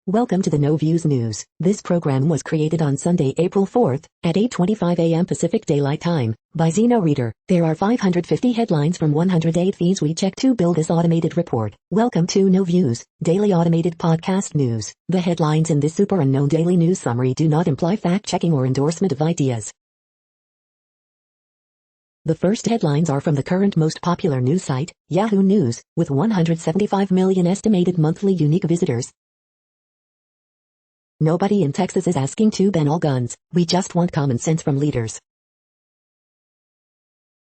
Welcome to the No Views News. This program was created on Sunday, April 4th, at 8:25 a.m. Pacific Daylight Time, by Zeno Reader. There are 550 headlines from 108 feeds we check to build this automated report. Welcome to No Views, daily automated podcast news. The headlines in this super unknown daily news summary do not imply fact-checking or endorsement of ideas. The first headlines are from the current most popular news site, Yahoo News, with 175 million estimated monthly unique visitors. Nobody in Texas is asking to ban all guns, we just want common sense from leaders.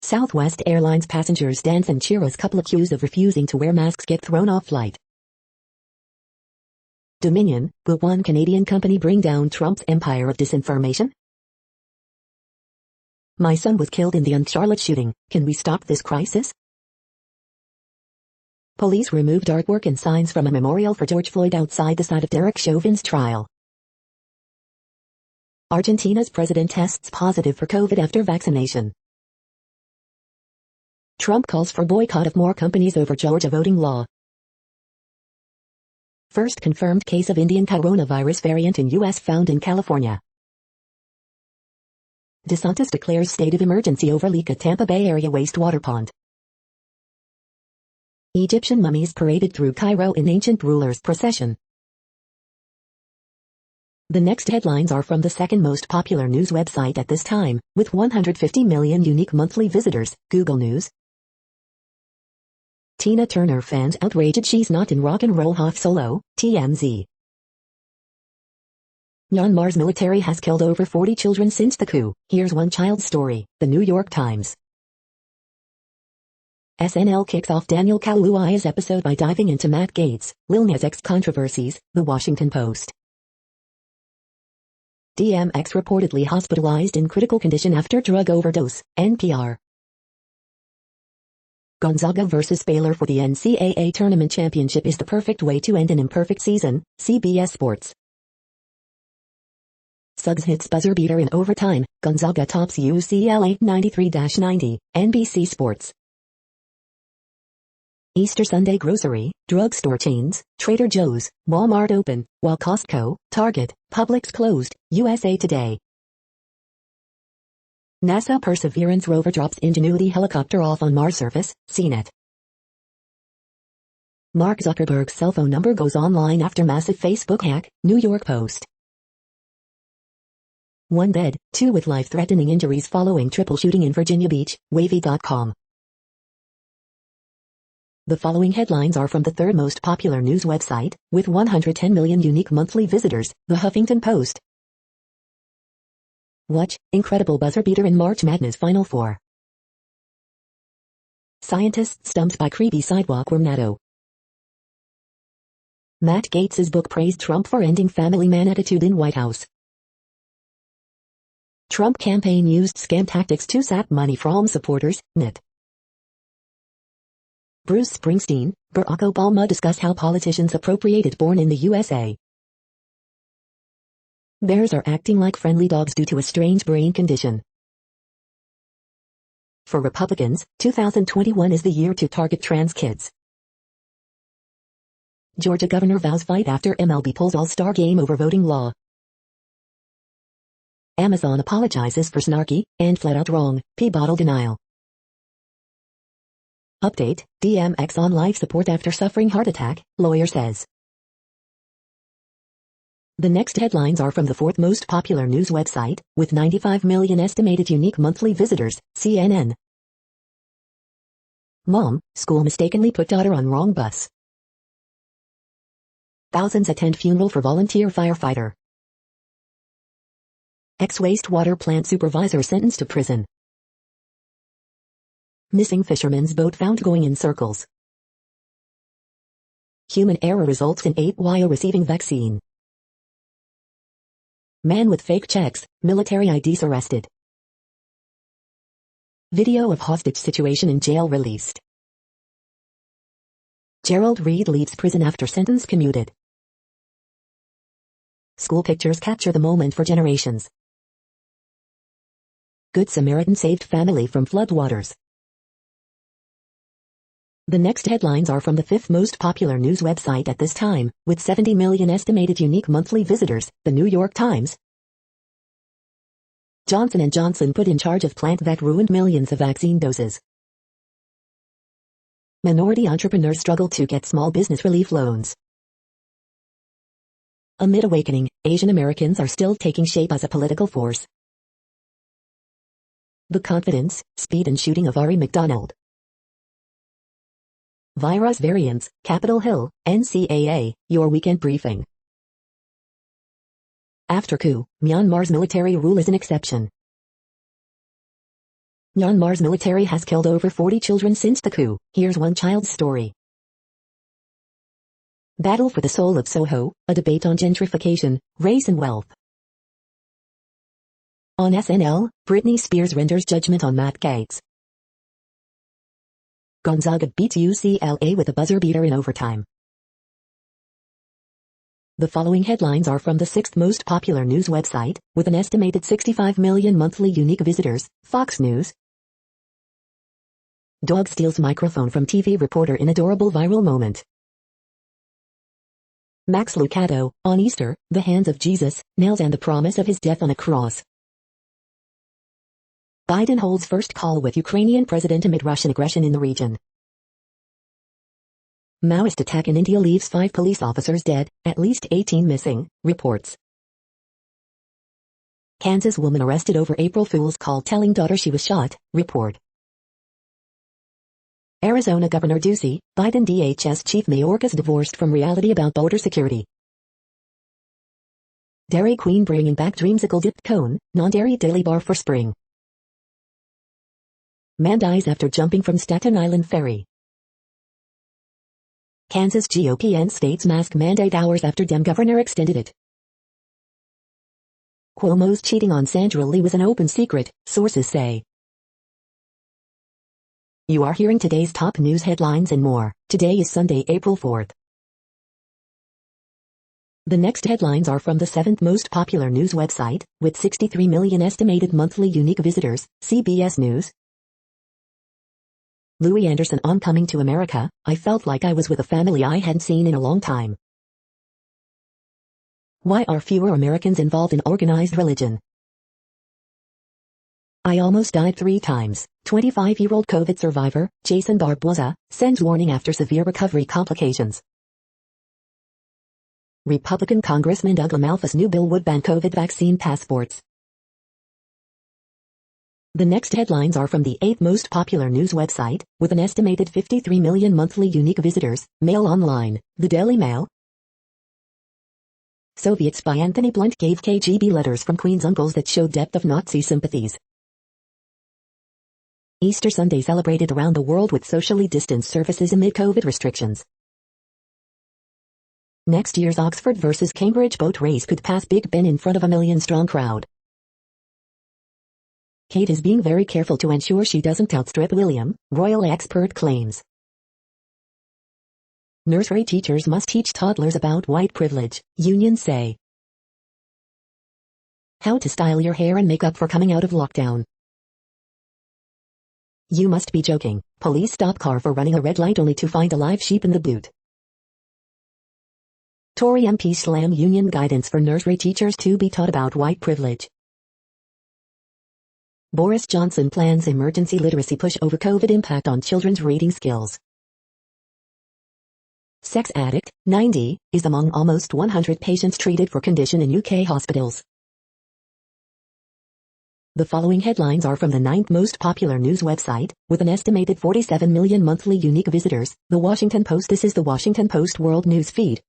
Southwest Airlines passengers dance and cheer as couple accused of refusing to wear masks get thrown off flight. Dominion, will one Canadian company bring down Trump's empire of disinformation? My son was killed in the Charlotte shooting, can we stop this crisis? Police removed artwork and signs from a memorial for George Floyd outside the site of Derek Chauvin's trial. Argentina's president tests positive for COVID after vaccination. Trump calls for boycott of more companies over Georgia voting law. First confirmed case of Indian coronavirus variant in U.S. found in California. DeSantis declares state of emergency over leak at Tampa Bay area wastewater pond. Egyptian mummies paraded through Cairo in ancient rulers' procession. The next headlines are from the second most popular news website at this time, with 150 million unique monthly visitors, Google News. Tina Turner fans outraged she's not in Rock and Roll Hall of Solo, TMZ. Myanmar's military has killed over 40 children since the coup. Here's one child's story, The New York Times. SNL kicks off Daniel Kaluuya's episode by diving into Matt Gaetz, Lil Nas X controversies, The Washington Post. DMX reportedly hospitalized in critical condition after drug overdose, NPR. Gonzaga vs. Baylor for the NCAA Tournament Championship is the perfect way to end an imperfect season, CBS Sports. Suggs hits buzzer beater in overtime, Gonzaga tops UCLA 93-90, NBC Sports. Easter Sunday grocery, drugstore chains, Trader Joe's, Walmart open, while Costco, Target, Publix closed, USA Today. NASA Perseverance rover drops Ingenuity helicopter off on Mars surface, CNET. Mark Zuckerberg's cell phone number goes online after massive Facebook hack, New York Post. One dead, two with life-threatening injuries following triple shooting in Virginia Beach, Wavy.com. The following headlines are from the third most popular news website, with 110 million unique monthly visitors, The Huffington Post. Watch, incredible buzzer beater in March Madness Final Four. Scientists stumped by creepy sidewalk wormnado. Matt Gaetz's book praised Trump for ending family man attitude in White House. Trump campaign used scam tactics to sap money from supporters, NIT. Bruce Springsteen, Barack Obama discuss how politicians appropriated born in the USA. Bears are acting like friendly dogs due to a strange brain condition. For Republicans, 2021 is the year to target trans kids. Georgia governor vows fight after MLB pulls All-Star game over voting law. Amazon apologizes for snarky, and flat-out wrong, P-bottle denial. Update, DMX on life support after suffering heart attack, lawyer says. The next headlines are from the fourth most popular news website, with 95 million estimated unique monthly visitors, CNN. Mom, school mistakenly put daughter on wrong bus. Thousands attend funeral for volunteer firefighter. Ex-wastewater plant supervisor sentenced to prison. Missing fisherman's boat found going in circles. Human error results in ape while receiving vaccine. Man with fake checks, military IDs arrested. Video of hostage situation in jail released. Gerald Reed leaves prison after sentence commuted. School pictures capture the moment for generations. Good Samaritan saved family from floodwaters. The next headlines are from the fifth most popular news website at this time, with 70 million estimated unique monthly visitors, the New York Times. Johnson & Johnson put in charge of plant that ruined millions of vaccine doses. Minority entrepreneurs struggle to get small business relief loans. Amid awakening, Asian Americans are still taking shape as a political force. The confidence, speed and shooting of Ari McDonald. Virus variants, Capitol Hill, NCAA, your weekend briefing. After coup, Myanmar's military rule is an exception. Myanmar's military has killed over 40 children since the coup. Here's one child's story. Battle for the soul of Soho, a debate on gentrification, race and wealth. On SNL, Britney Spears renders judgment on Matt Gaetz. Gonzaga beats UCLA with a buzzer beater in overtime. The following headlines are from the sixth most popular news website, with an estimated 65 million monthly unique visitors, Fox News. Dog steals microphone from TV reporter in adorable viral moment. Max Lucado, on Easter, the hands of Jesus, nails and the promise of his death on a cross. Biden holds first call with Ukrainian president amid Russian aggression in the region. Maoist attack in India leaves 5 police officers dead, at least 18 missing, reports. Kansas woman arrested over April Fool's call telling daughter she was shot, report. Arizona Governor Ducey, Biden DHS Chief Mayorkas divorced from reality about border security. Dairy Queen bringing back dreamsicle dipped cone, non-dairy daily bar for spring. Man dies after jumping from Staten Island ferry. Kansas GOP ends state's mask mandate hours after Dem governor extended it. Cuomo's cheating on Sandra Lee was an open secret, sources say. You are hearing today's top news headlines and more. Today is Sunday, April 4th. The next headlines are from the seventh most popular news website, with 63 million estimated monthly unique visitors, CBS News. Louis Anderson on Coming to America, I felt like I was with a family I hadn't seen in a long time. Why are fewer Americans involved in organized religion? I almost died 3 times. 25-year-old COVID survivor, Jason Barboza, sends warning after severe recovery complications. Republican Congressman Doug LaMalfa's new bill would ban COVID vaccine passports. The next headlines are from the 8th most popular news website, with an estimated 53 million monthly unique visitors, Mail Online, the Daily Mail. Soviet spy Anthony Blunt gave KGB letters from Queen's uncles that showed depth of Nazi sympathies. Easter Sunday celebrated around the world with socially distanced services amid COVID restrictions. Next year's Oxford versus Cambridge boat race could pass Big Ben in front of a million-strong crowd. Kate is being very careful to ensure she doesn't outstrip William, royal expert claims. Nursery teachers must teach toddlers about white privilege, unions say. How to style your hair and makeup for coming out of lockdown. You must be joking. Police stop car for running a red light only to find a live sheep in the boot. Tory MP slam union guidance for nursery teachers to be taught about white privilege. Boris Johnson plans emergency literacy push over COVID impact on children's reading skills. Sex addict, 90, is among almost 100 patients treated for condition in UK hospitals. The following headlines are from the 9th most popular news website, with an estimated 47 million monthly unique visitors, The Washington Post. This is The Washington Post World News Feed.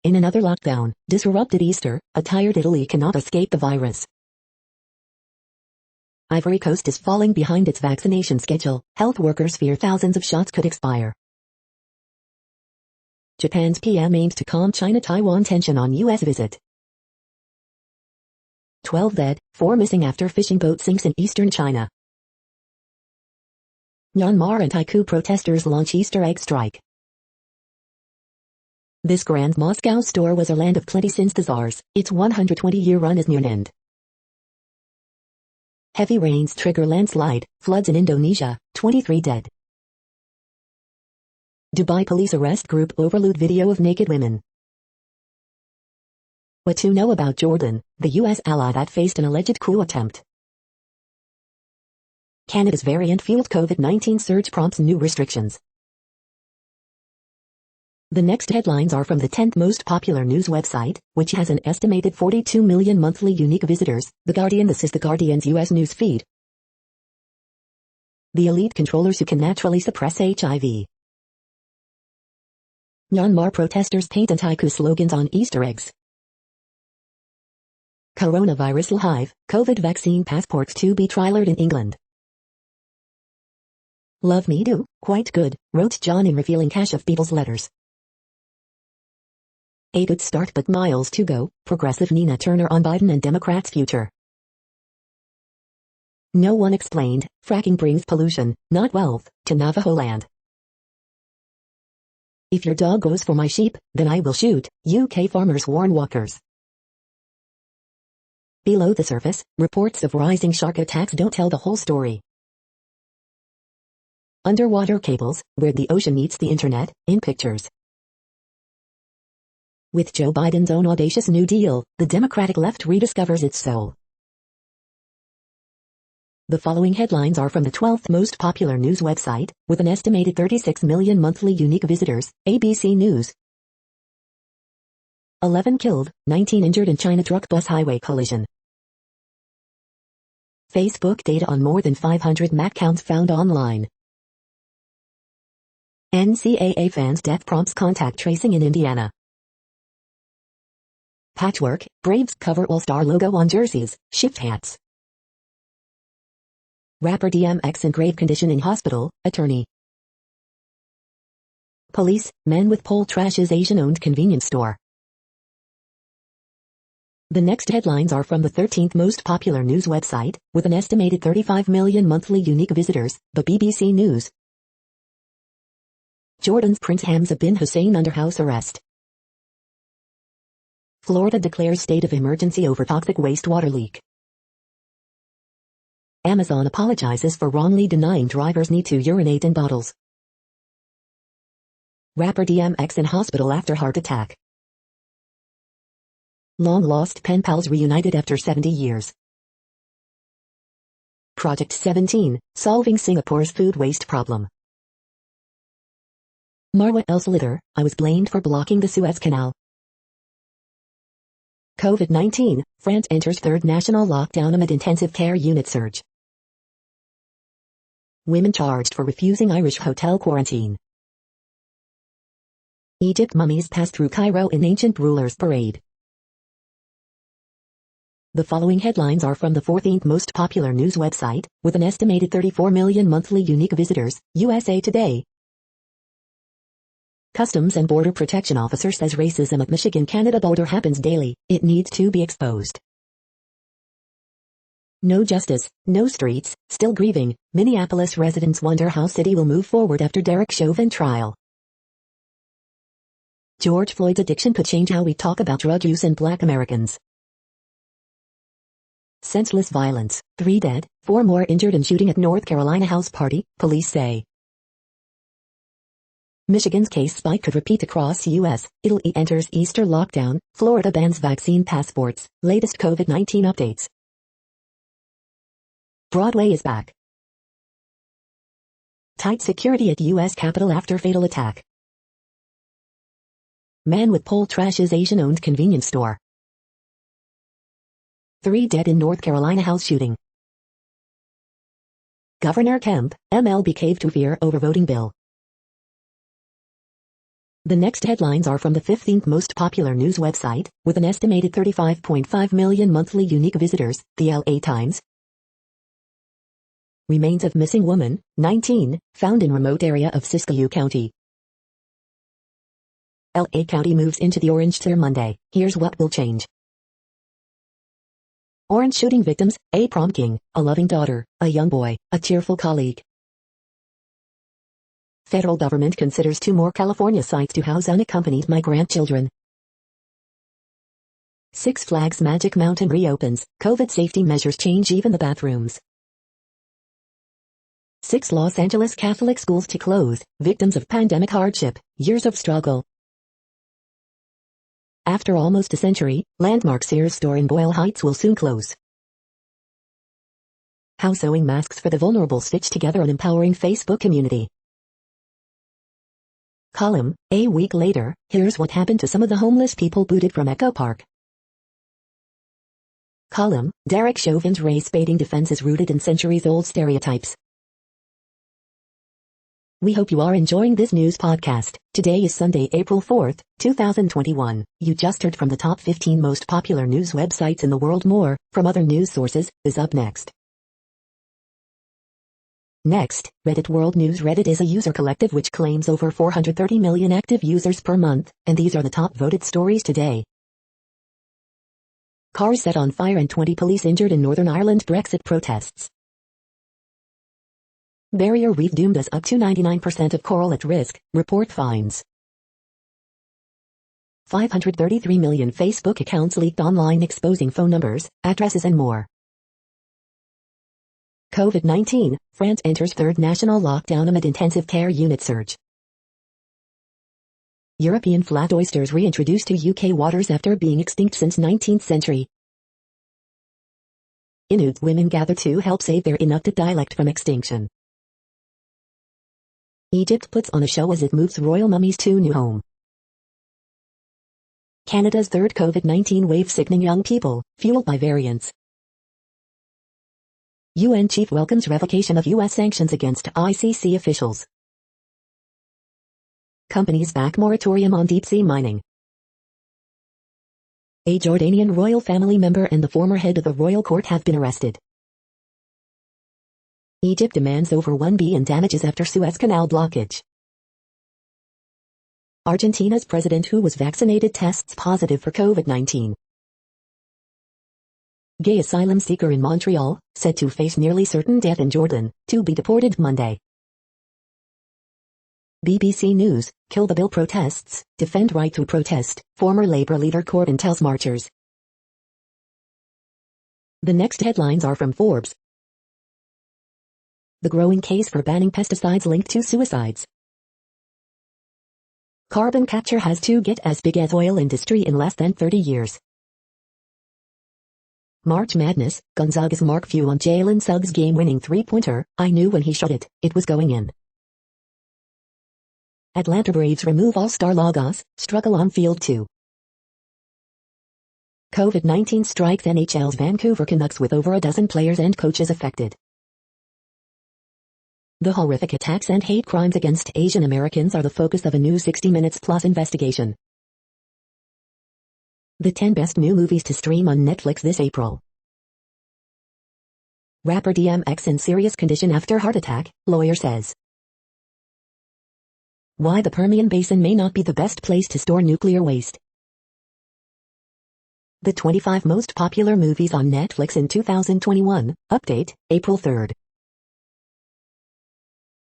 In another lockdown, disrupted Easter, a tired Italy cannot escape the virus. Ivory Coast is falling behind its vaccination schedule. Health workers fear thousands of shots could expire. Japan's PM aims to calm China-Taiwan tension on U.S. visit. 12 dead, 4 missing after fishing boat sinks in eastern China. Myanmar anti-coup protesters launch Easter egg strike. This Grand Moscow store was a land of plenty since the Tsars. Its 120-year run is near an end. Heavy rains trigger landslide, floods in Indonesia, 23 dead. Dubai police arrest group overload video of naked women. What to know about Jordan, the U.S. ally that faced an alleged coup attempt. Canada's variant-fueled COVID-19 surge prompts new restrictions. The next headlines are from the 10th most popular news website, which has an estimated 42 million monthly unique visitors, The Guardian. This is The Guardian's U.S. news feed. The elite controllers who can naturally suppress HIV. Myanmar protesters paint anti-coup slogans on Easter eggs. Coronavirus hive, COVID vaccine passports to be trialed in England. Love me do, quite good, wrote John in revealing cache of Beatles letters. A good start but miles to go, progressive Nina Turner on Biden and Democrats' future. No one explained, fracking brings pollution, not wealth, to Navajo land. If your dog goes for my sheep, then I will shoot, UK farmers warn walkers. Below the surface, reports of rising shark attacks don't tell the whole story. Underwater cables, where the ocean meets the internet, in pictures. With Joe Biden's own audacious New Deal, the Democratic left rediscovers its soul. The following headlines are from the 12th most popular news website, with an estimated 36 million monthly unique visitors, ABC News. 11 killed, 19 injured in China truck-bus highway collision. Facebook data on more than 500 Mac accounts found online. NCAA fans' death prompts contact tracing in Indiana. Patchwork, Braves cover All-Star logo on jerseys, shift hats. Rapper DMX in grave condition in hospital, attorney. Police, men with pole trashes Asian-owned convenience store. The next headlines are from the 13th most popular news website, with an estimated 35 million monthly unique visitors, the BBC News. Jordan's Prince Hamza bin Hussein under house arrest. Florida declares state of emergency over toxic wastewater leak. Amazon apologizes for wrongly denying drivers need to urinate in bottles. Rapper DMX in hospital after heart attack. Long-lost pen pals reunited after 70 years. Project 17, solving Singapore's food waste problem. Marwa El-Slitter, I was blamed for blocking the Suez Canal. COVID-19, France enters third national lockdown amid intensive care unit surge. Women charged for refusing Irish hotel quarantine. Egypt mummies pass through Cairo in ancient rulers' parade. The following headlines are from the 14th most popular news website, with an estimated 34 million monthly unique visitors, USA Today. Customs and Border Protection Officer says racism at Michigan-Canada border happens daily, it needs to be exposed. No justice, no streets, still grieving, Minneapolis residents wonder how city will move forward after Derek Chauvin trial. George Floyd's addiction could change how we talk about drug use in Black Americans. Senseless violence, 3 dead, 4 more injured in shooting at North Carolina house party, police say. Michigan's case spike could repeat across U.S., Italy enters Easter lockdown, Florida bans vaccine passports, latest COVID-19 updates. Broadway is back. Tight security at U.S. Capitol after fatal attack. Man with pole trashes Asian-owned convenience store. 3 dead in North Carolina house shooting. Governor Kemp, MLB cave to fear over voting bill. The next headlines are from the 15th most popular news website, with an estimated 35.5 million monthly unique visitors, the LA Times. Remains of missing woman, 19, found in remote area of Siskiyou County. LA County moves into the orange tier Monday, here's what will change. Orange shooting victims, a prom king, a loving daughter, a young boy, a cheerful colleague. Federal government considers 2 more California sites to house unaccompanied migrant children. Six Flags Magic Mountain reopens, COVID safety measures change even the bathrooms. 6 Los Angeles Catholic schools to close, victims of pandemic hardship, years of struggle. After almost a century, landmark Sears store in Boyle Heights will soon close. How sewing masks for the vulnerable stitch together an empowering Facebook community. Column, a week later, here's what happened to some of the homeless people booted from Echo Park. Column, Derek Chauvin's race-baiting defense is rooted in centuries-old stereotypes. We hope you are enjoying this news podcast. Today is Sunday, April 4th, 2021. You just heard from the top 15 most popular news websites in the world. More, from other news sources, is up next. Next, Reddit World News. Reddit is a user collective which claims over 430 million active users per month, and these are the top voted stories today. Cars set on fire and 20 police injured in Northern Ireland Brexit protests. Barrier reef doomed as up to 99% of coral at risk, report finds. 533 million Facebook accounts leaked online exposing phone numbers, addresses and more. COVID-19, France enters third national lockdown amid intensive care unit surge. European flat oysters reintroduced to UK waters after being extinct since 19th century. Inuit women gather to help save their Inuktitut dialect from extinction. Egypt puts on a show as it moves royal mummies to new home. Canada's third COVID-19 wave sickening young people, fueled by variants. UN chief welcomes revocation of US sanctions against ICC officials. Companies back moratorium on deep-sea mining. A Jordanian royal family member and the former head of the royal court have been arrested. Egypt demands over $1 billion in damages after Suez Canal blockage. Argentina's president who was vaccinated tests positive for COVID-19. Gay asylum seeker in Montreal, said to face nearly certain death in Jordan, to be deported Monday. BBC News, Kill the Bill protests, defend right to protest, former Labour leader Corbyn tells marchers. The next headlines are from Forbes. The growing case for banning pesticides linked to suicides. Carbon capture has to get as big as oil industry in less than 30 years. March Madness, Gonzaga's Mark Few on Jalen Suggs' game-winning three-pointer. I knew when he shot it, it was going in. Atlanta Braves remove all-star Lagos, struggle on field 2. COVID-19 strikes NHL's Vancouver Canucks with over a dozen players and coaches affected. The horrific attacks and hate crimes against Asian Americans are the focus of a new 60 Minutes Plus investigation. The 10 best new movies to stream on Netflix this April. Rapper DMX in serious condition after heart attack, lawyer says. Why the Permian Basin may not be the best place to store nuclear waste. The 25 most popular movies on Netflix in 2021, update, April 3rd.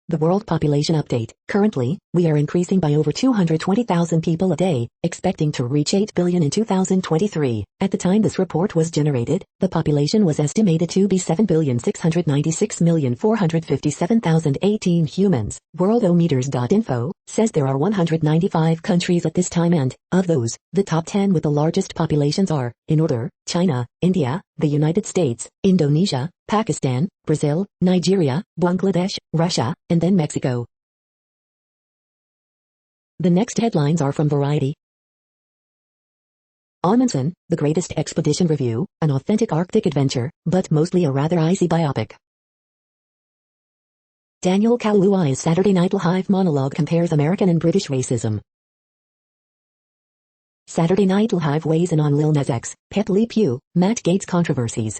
The World Population Update. Currently, we are increasing by over 220,000 people a day, expecting to reach 8 billion in 2023. At the time this report was generated, the population was estimated to be 7,696,457,018 humans. Worldometers.info says there are 195 countries at this time and, of those, the top 10 with the largest populations are, in order, China, India, the United States, Indonesia, Pakistan, Brazil, Nigeria, Bangladesh, Russia, and then Mexico. The next headlines are from Variety. Amundsen, The Greatest Expedition Review, an authentic Arctic adventure, but mostly a rather icy biopic. Daniel Kaluuya's Saturday Night Live monologue compares American and British racism. Saturday Night Live weighs in on Lil Nas X, Pepe Le Pew, Matt Gaetz controversies.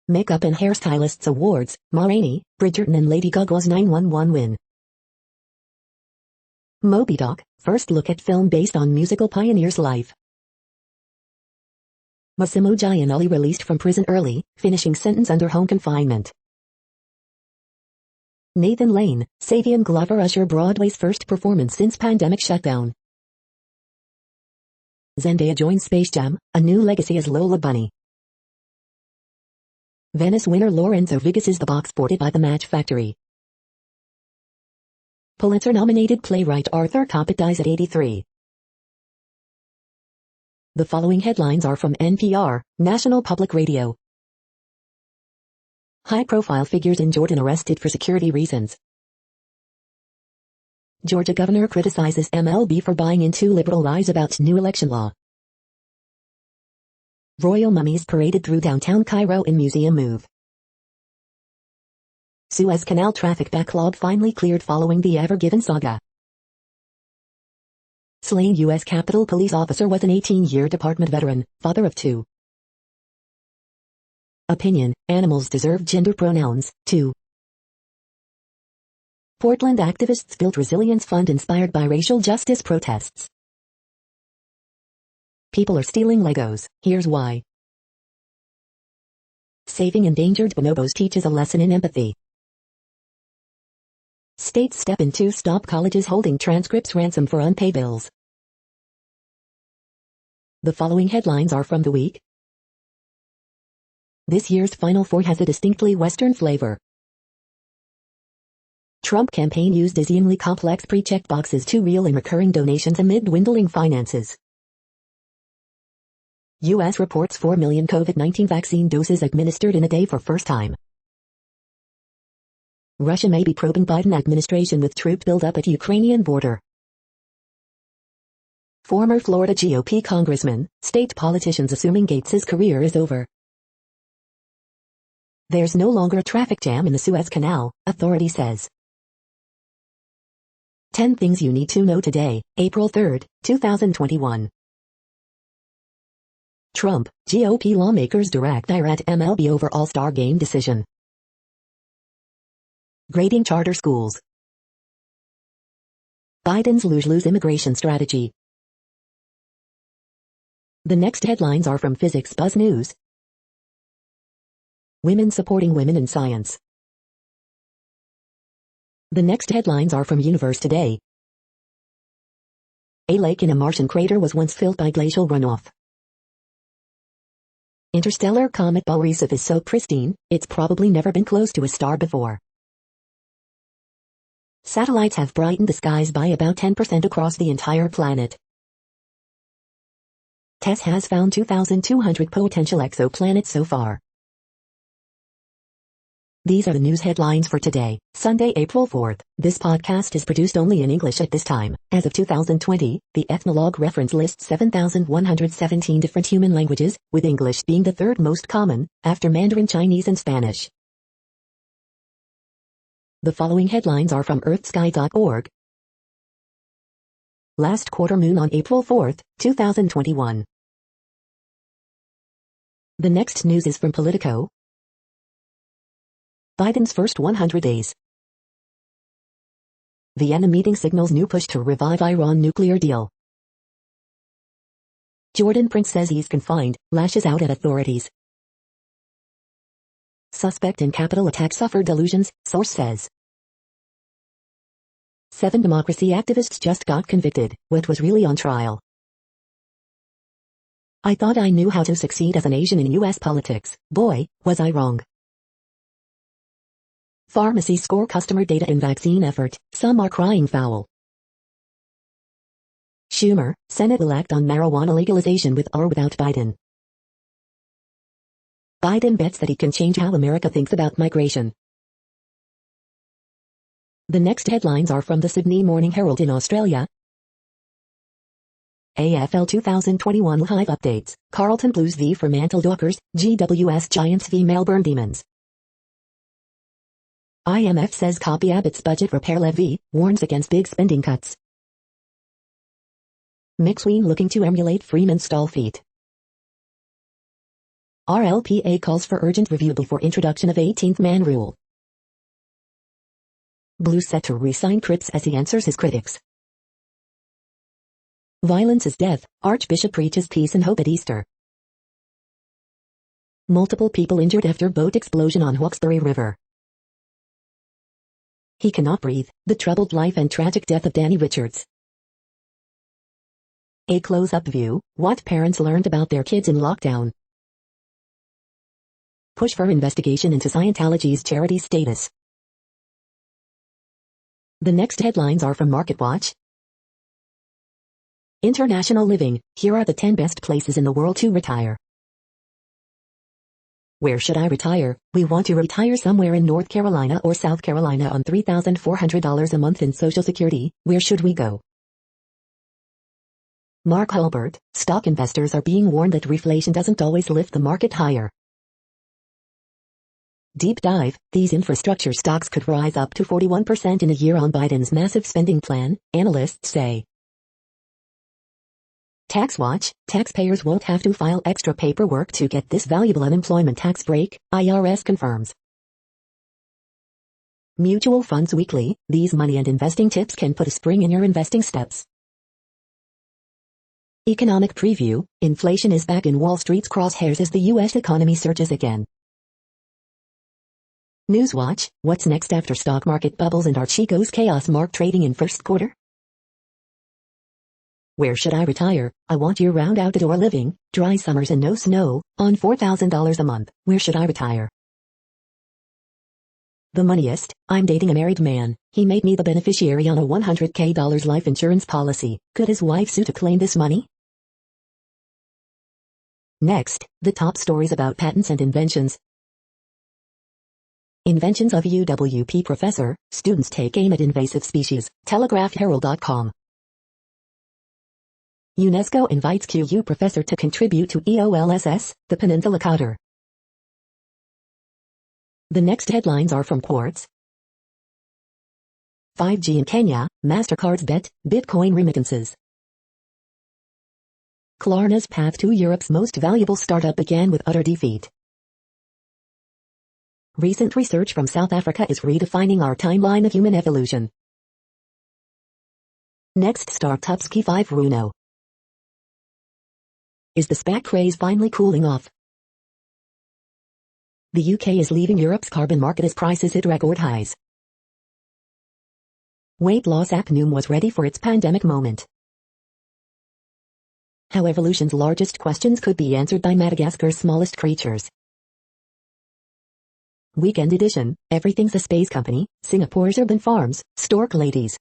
Makeup and Hairstylists Awards, Ma Rainey, Bridgerton and Lady Gaga's 911 win. Moby Doc, first look at film based on musical pioneer's life. Massimo Gianelli released from prison early, finishing sentence under home confinement. Nathan Lane, Savion Glover usher Broadway's first performance since pandemic shutdown. Zendaya joins Space Jam, a new legacy as Lola Bunny. Venice winner Lorenzo Vigas is the box sported by the Match Factory. Pulitzer-nominated playwright Arthur Kopit dies at 83. The following headlines are from NPR, National Public Radio. High-profile figures in Jordan arrested for security reasons. Georgia governor criticizes MLB for buying into liberal lies about new election law. Royal mummies paraded through downtown Cairo in museum move. Suez Canal traffic backlog finally cleared following the Ever Given saga. Slain U.S. Capitol Police officer was an 18-year department veteran, father of two. Opinion: animals deserve gender pronouns, too. Portland activists built resilience fund inspired by racial justice protests. People are stealing Legos, here's why. Saving endangered bonobos teaches a lesson in empathy. States step in to stop colleges holding transcripts ransom for unpaid bills. The following headlines are from The Week. This year's Final Four has a distinctly Western flavor. Trump campaign used dizzyingly complex pre-checked boxes to reel in recurring donations amid dwindling finances. U.S. reports 4 million COVID-19 vaccine doses administered in a day for first time. Russia may be probing Biden administration with troop buildup at Ukrainian border. Former Florida GOP congressman, state politicians assuming Gates's career is over. There's no longer a traffic jam in the Suez Canal, authority says. 10 things you need to know today, April 3, 2021. Trump, GOP lawmakers direct ire at MLB over All-Star Game decision. Grading charter schools. Biden's lose-lose immigration strategy. The next headlines are from Physics Buzz News. Women supporting women in science. The next headlines are from Universe Today. A lake in a Martian crater was once filled by glacial runoff. Interstellar comet Borisov is so pristine, it's probably never been close to a star before. Satellites have brightened the skies by about 10% across the entire planet. TESS has found 2,200 potential exoplanets so far. These are the news headlines for today, Sunday, April 4th. This podcast is produced only in English at this time. As of 2020, the Ethnologue reference lists 7,117 different human languages, with English being the third most common, after Mandarin Chinese and Spanish. The following headlines are from earthsky.org. Last quarter moon on April 4th, 2021. The next news is from Politico. Biden's first 100 days. Vienna meeting signals new push to revive Iran nuclear deal. Jordan prince says he's confined, lashes out at authorities. Suspect in Capitol attack suffered delusions, source says. 7 democracy activists just got convicted, what was really on trial? I thought I knew how to succeed as an Asian in U.S. politics. Boy, was I wrong. Pharmacies score customer data in vaccine effort, some are crying foul. Schumer, Senate will act on marijuana legalization with or without Biden. Biden bets that he can change how America thinks about migration. The next headlines are from the Sydney Morning Herald in Australia. AFL 2021 Live updates, Carlton Blues v Fremantle Dockers, GWS Giants v Melbourne Demons. IMF says copy Abbott's budget repair levy, warns against big spending cuts. McSween looking to emulate Freeman's stall feat. RLPA calls for urgent review before introduction of 18th man rule. Blues set to re-sign Cripps as he answers his critics. Violence is death, Archbishop preaches peace and hope at Easter. Multiple people injured after boat explosion on Hawkesbury River. He cannot breathe, the troubled life and tragic death of Danny Richards. A close-up view, what parents learned about their kids in lockdown. push for investigation into Scientology's charity status. The next headlines are from MarketWatch. International Living, here are the 10 best places in the world to retire. Where should I retire? We want to retire somewhere in North Carolina or South Carolina on $3,400 a month in Social Security. Where should we go? Mark Hulbert, stock investors are being warned that reflation doesn't always lift the market higher. Deep dive, these infrastructure stocks could rise up to 41% in a year on Biden's massive spending plan, analysts say. Tax Watch, taxpayers won't have to file extra paperwork to get this valuable unemployment tax break, IRS confirms. Mutual Funds Weekly, these money and investing tips can put a spring in your investing steps. Economic Preview, inflation is back in Wall Street's crosshairs as the U.S. economy surges again. Newswatch, what's next after stock market bubbles and Archegos chaos mark trading in first quarter? Where should I retire? I want year-round out-the-door living, dry summers and no snow, on $4,000 a month. Where should I retire? The Moneyest, I'm dating a married man. He made me the beneficiary on a $100K life insurance policy. Could his wife sue to claim this money? Next, the top stories about patents and inventions. Inventions of UWP professor, students take aim at invasive species, TelegraphHerald.com. UNESCO invites QU professor to contribute to EOLSS, the Peninsula Coder. The next headlines are from Quartz. 5G in Kenya, MasterCard's bet, Bitcoin remittances. Klarna's path to Europe's most valuable startup began with utter defeat. Recent research from South Africa is redefining our timeline of human evolution. Next, startups key 5 Runo. Is the SPAC craze finally cooling off? The UK is leaving Europe's carbon market as prices hit record highs. Weight loss app Noom was ready for its pandemic moment. How evolution's largest questions could be answered by Madagascar's smallest creatures. Weekend edition, everything's a space company, Singapore's urban farms, stork ladies.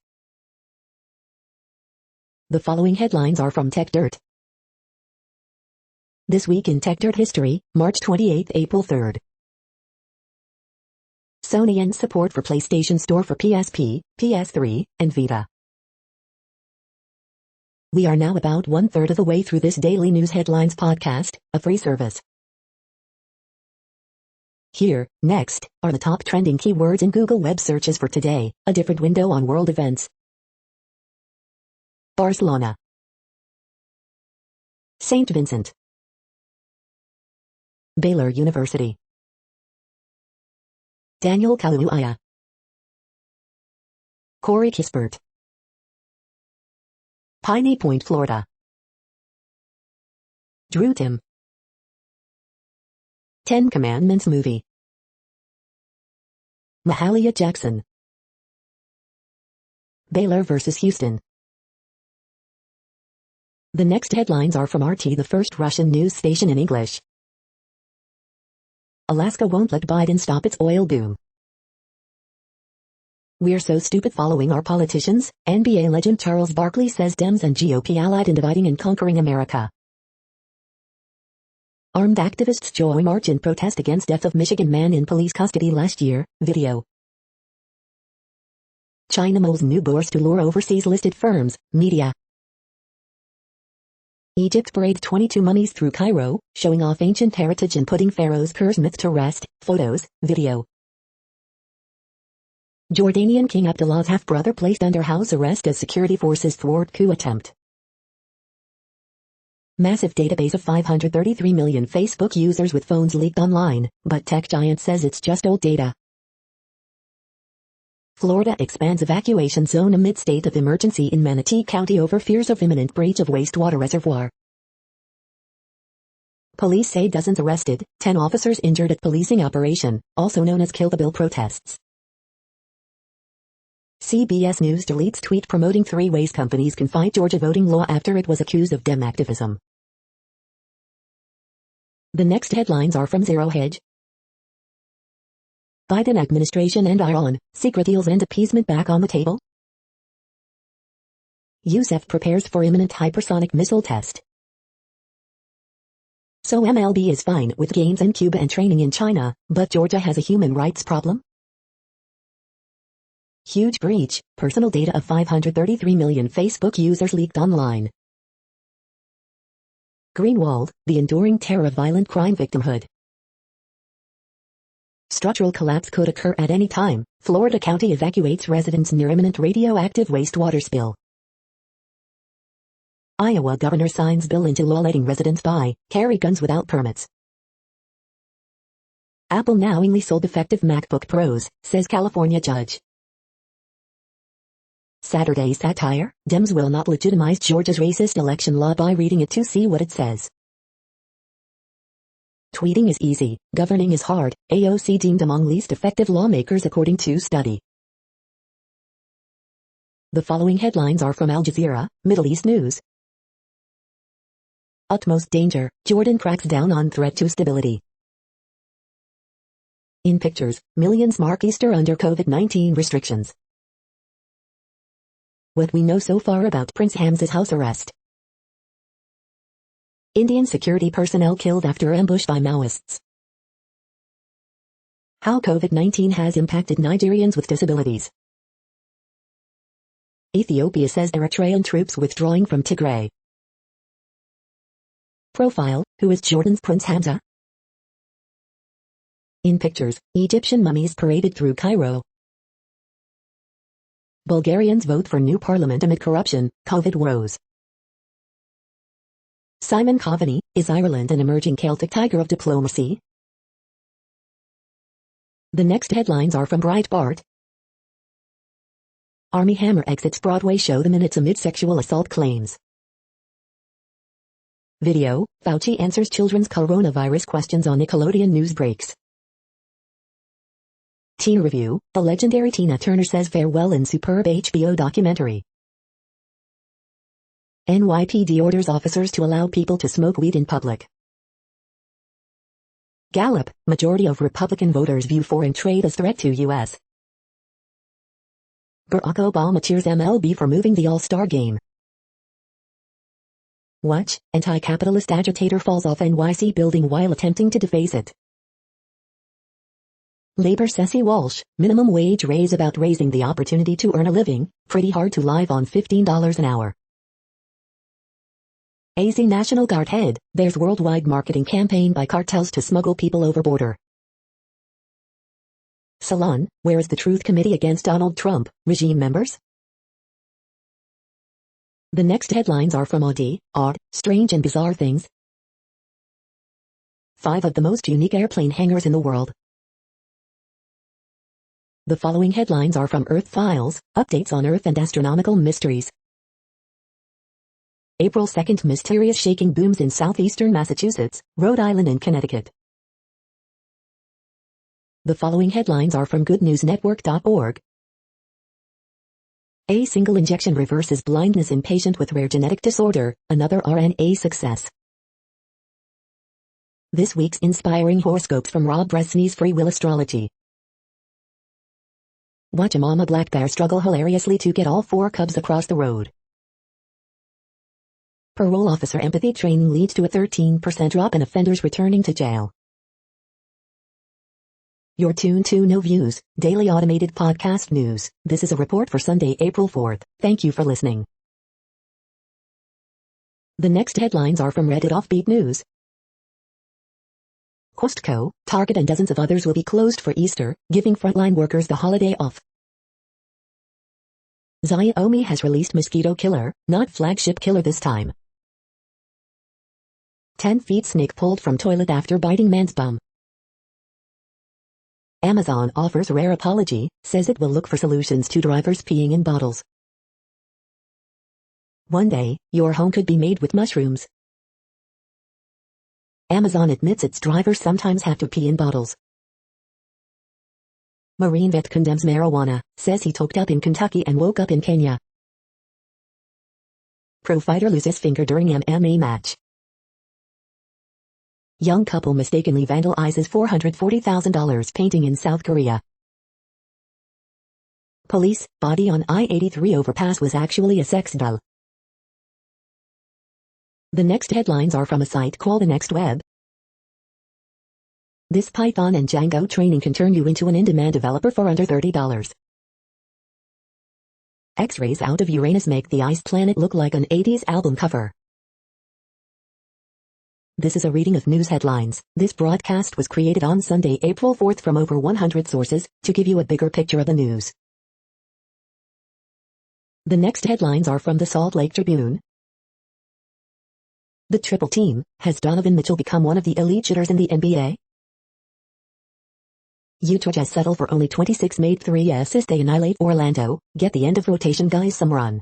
The following headlines are from Tech Dirt. This week in Tech Dirt history, March 28, April 3rd. Sony ends support for PlayStation Store for PSP, PS3, and Vita. We are now about 1/3 of the way through this daily news headlines podcast, a free service. Here, next, are the top trending keywords in Google web searches for today, a different window on world events. Barcelona. St. Vincent. Baylor University. Daniel Kaluuya. Corey Kispert. Piney Point, Florida. Drew Tim. 10 Commandments movie. Mahalia Jackson. Baylor vs. Houston. The next headlines are from RT, the first Russian news station in English. Alaska won't let Biden stop its oil boom. We're so stupid following our politicians, NBA legend Charles Barkley says Dems and GOP allied in dividing and conquering America. Armed activists join march in protest against death of Michigan man in police custody last year, video. China molds new bourse to lure overseas listed firms, media. Egypt parade 22 mummies through Cairo, showing off ancient heritage and putting Pharaoh's curse myth to rest, photos, video. Jordanian King Abdullah's half-brother placed under house arrest as security forces thwart coup attempt. Massive database of 533 million Facebook users with phones leaked online, but tech giant says it's just old data. Florida expands evacuation zone amid state of emergency in Manatee County over fears of imminent breach of wastewater reservoir. Police say dozens arrested, 10 officers injured at policing operation, also known as Kill the Bill protests. CBS News deletes tweet promoting 3 ways companies can fight Georgia voting law after it was accused of Dem activism. The next headlines are from Zero Hedge. Biden administration and Iran, secret deals and appeasement back on the table? USEF prepares for imminent hypersonic missile test. So MLB is fine with games in Cuba and training in China, but Georgia has a human rights problem? Huge breach, personal data of 533 million Facebook users leaked online. Greenwald, the enduring terror of violent crime victimhood. Structural collapse could occur at any time. Florida county evacuates residents near imminent radioactive wastewater spill. Iowa governor signs bill into law letting residents buy, carry guns without permits. Apple knowingly sold defective MacBook Pros, says California judge. Saturday satire, Dems will not legitimize Georgia's racist election law by reading it to see what it says. Tweeting is easy, governing is hard, AOC deemed among least effective lawmakers according to study. The following headlines are from Al Jazeera, Middle East News. Utmost danger, Jordan cracks down on threat to stability. In pictures, millions mark Easter under COVID-19 restrictions. What we know so far about Prince Hamza's house arrest. Indian security personnel killed after ambush by Maoists. How COVID-19 has impacted Nigerians with disabilities. Ethiopia says Eritrean troops withdrawing from Tigray. Profile, who is Jordan's Prince Hamza? In pictures, Egyptian mummies paraded through Cairo. Bulgarians vote for new parliament amid corruption, COVID woes. Simon Coveney, is Ireland an emerging Celtic tiger of diplomacy? The next headlines are from Breitbart. Armie Hammer exits Broadway show the minutes amid sexual assault claims. Video, Fauci answers children's coronavirus questions on Nickelodeon news breaks. Teen Review, the legendary Tina Turner says farewell in superb HBO documentary. NYPD orders officers to allow people to smoke weed in public. Gallup, majority of Republican voters view foreign trade as threat to U.S. Barack Obama cheers MLB for moving the All-Star game. Watch, anti-capitalist agitator falls off NYC building while attempting to deface it. Labor Ceci Walsh, minimum wage raise about raising the opportunity to earn a living, pretty hard to live on $15 an hour. AZ National Guard head, there's worldwide marketing campaign by cartels to smuggle people over border. Salon, where is the Truth Committee against Donald Trump, regime members? The next headlines are from Odd, Strange and Bizarre Things. 5 of the most unique airplane hangars in the world. The following headlines are from Earth Files, updates on Earth and astronomical mysteries. April 2nd, mysterious shaking booms in southeastern Massachusetts, Rhode Island and Connecticut. The following headlines are from goodnewsnetwork.org. A single injection reverses blindness in patient with rare genetic disorder, another RNA success. This week's inspiring horoscopes from Rob Bresney's Free Will Astrology. Watch a mama black bear struggle hilariously to get all 4 cubs across the road. Parole officer empathy training leads to a 13% drop in offenders returning to jail. You're tuned to No Views, daily automated podcast news. This is a report for Sunday, April 4th. Thank you for listening. The next headlines are from Reddit Offbeat News. Costco, Target and dozens of others will be closed for Easter, giving frontline workers the holiday off. Xiaomi has released mosquito killer, not flagship killer this time. 10 feet snake pulled from toilet after biting man's bum. Amazon offers rare apology, says it will look for solutions to drivers peeing in bottles. One day, your home could be made with mushrooms. Amazon admits its drivers sometimes have to pee in bottles. Marine vet condemns marijuana, says he toked up in Kentucky and woke up in Kenya. Pro fighter loses finger during MMA match. Young couple mistakenly vandalizes $440,000 painting in South Korea. Police, body on I-83 overpass was actually a sex doll. The next headlines are from a site called The Next Web. This Python and Django training can turn you into an in-demand developer for under $30. X-rays out of Uranus make the ice planet look like an 80s album cover. This is a reading of news headlines. This broadcast was created on Sunday, April 4th from over 100 sources, to give you a bigger picture of the news. The next headlines are from the Salt Lake Tribune. The triple team, has Donovan Mitchell become one of the elite shooters in the NBA? Utah Jazz settle for only 26 made 3 assists. They annihilate Orlando, get the end of rotation guys some run.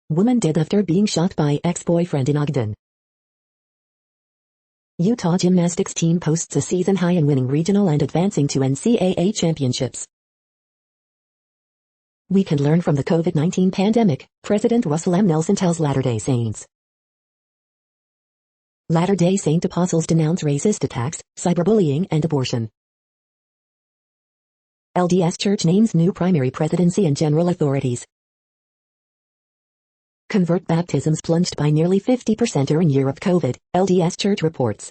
Woman dead after being shot by ex-boyfriend in Ogden. Utah gymnastics team posts a season high in winning regional and advancing to NCAA championships. We can learn from the COVID-19 pandemic, President Russell M. Nelson tells Latter-day Saints. Latter-day Saint apostles denounce racist attacks, cyberbullying and abortion. LDS Church names new primary presidency and general authorities. Convert baptisms plunged by nearly 50% during year of COVID, LDS Church reports.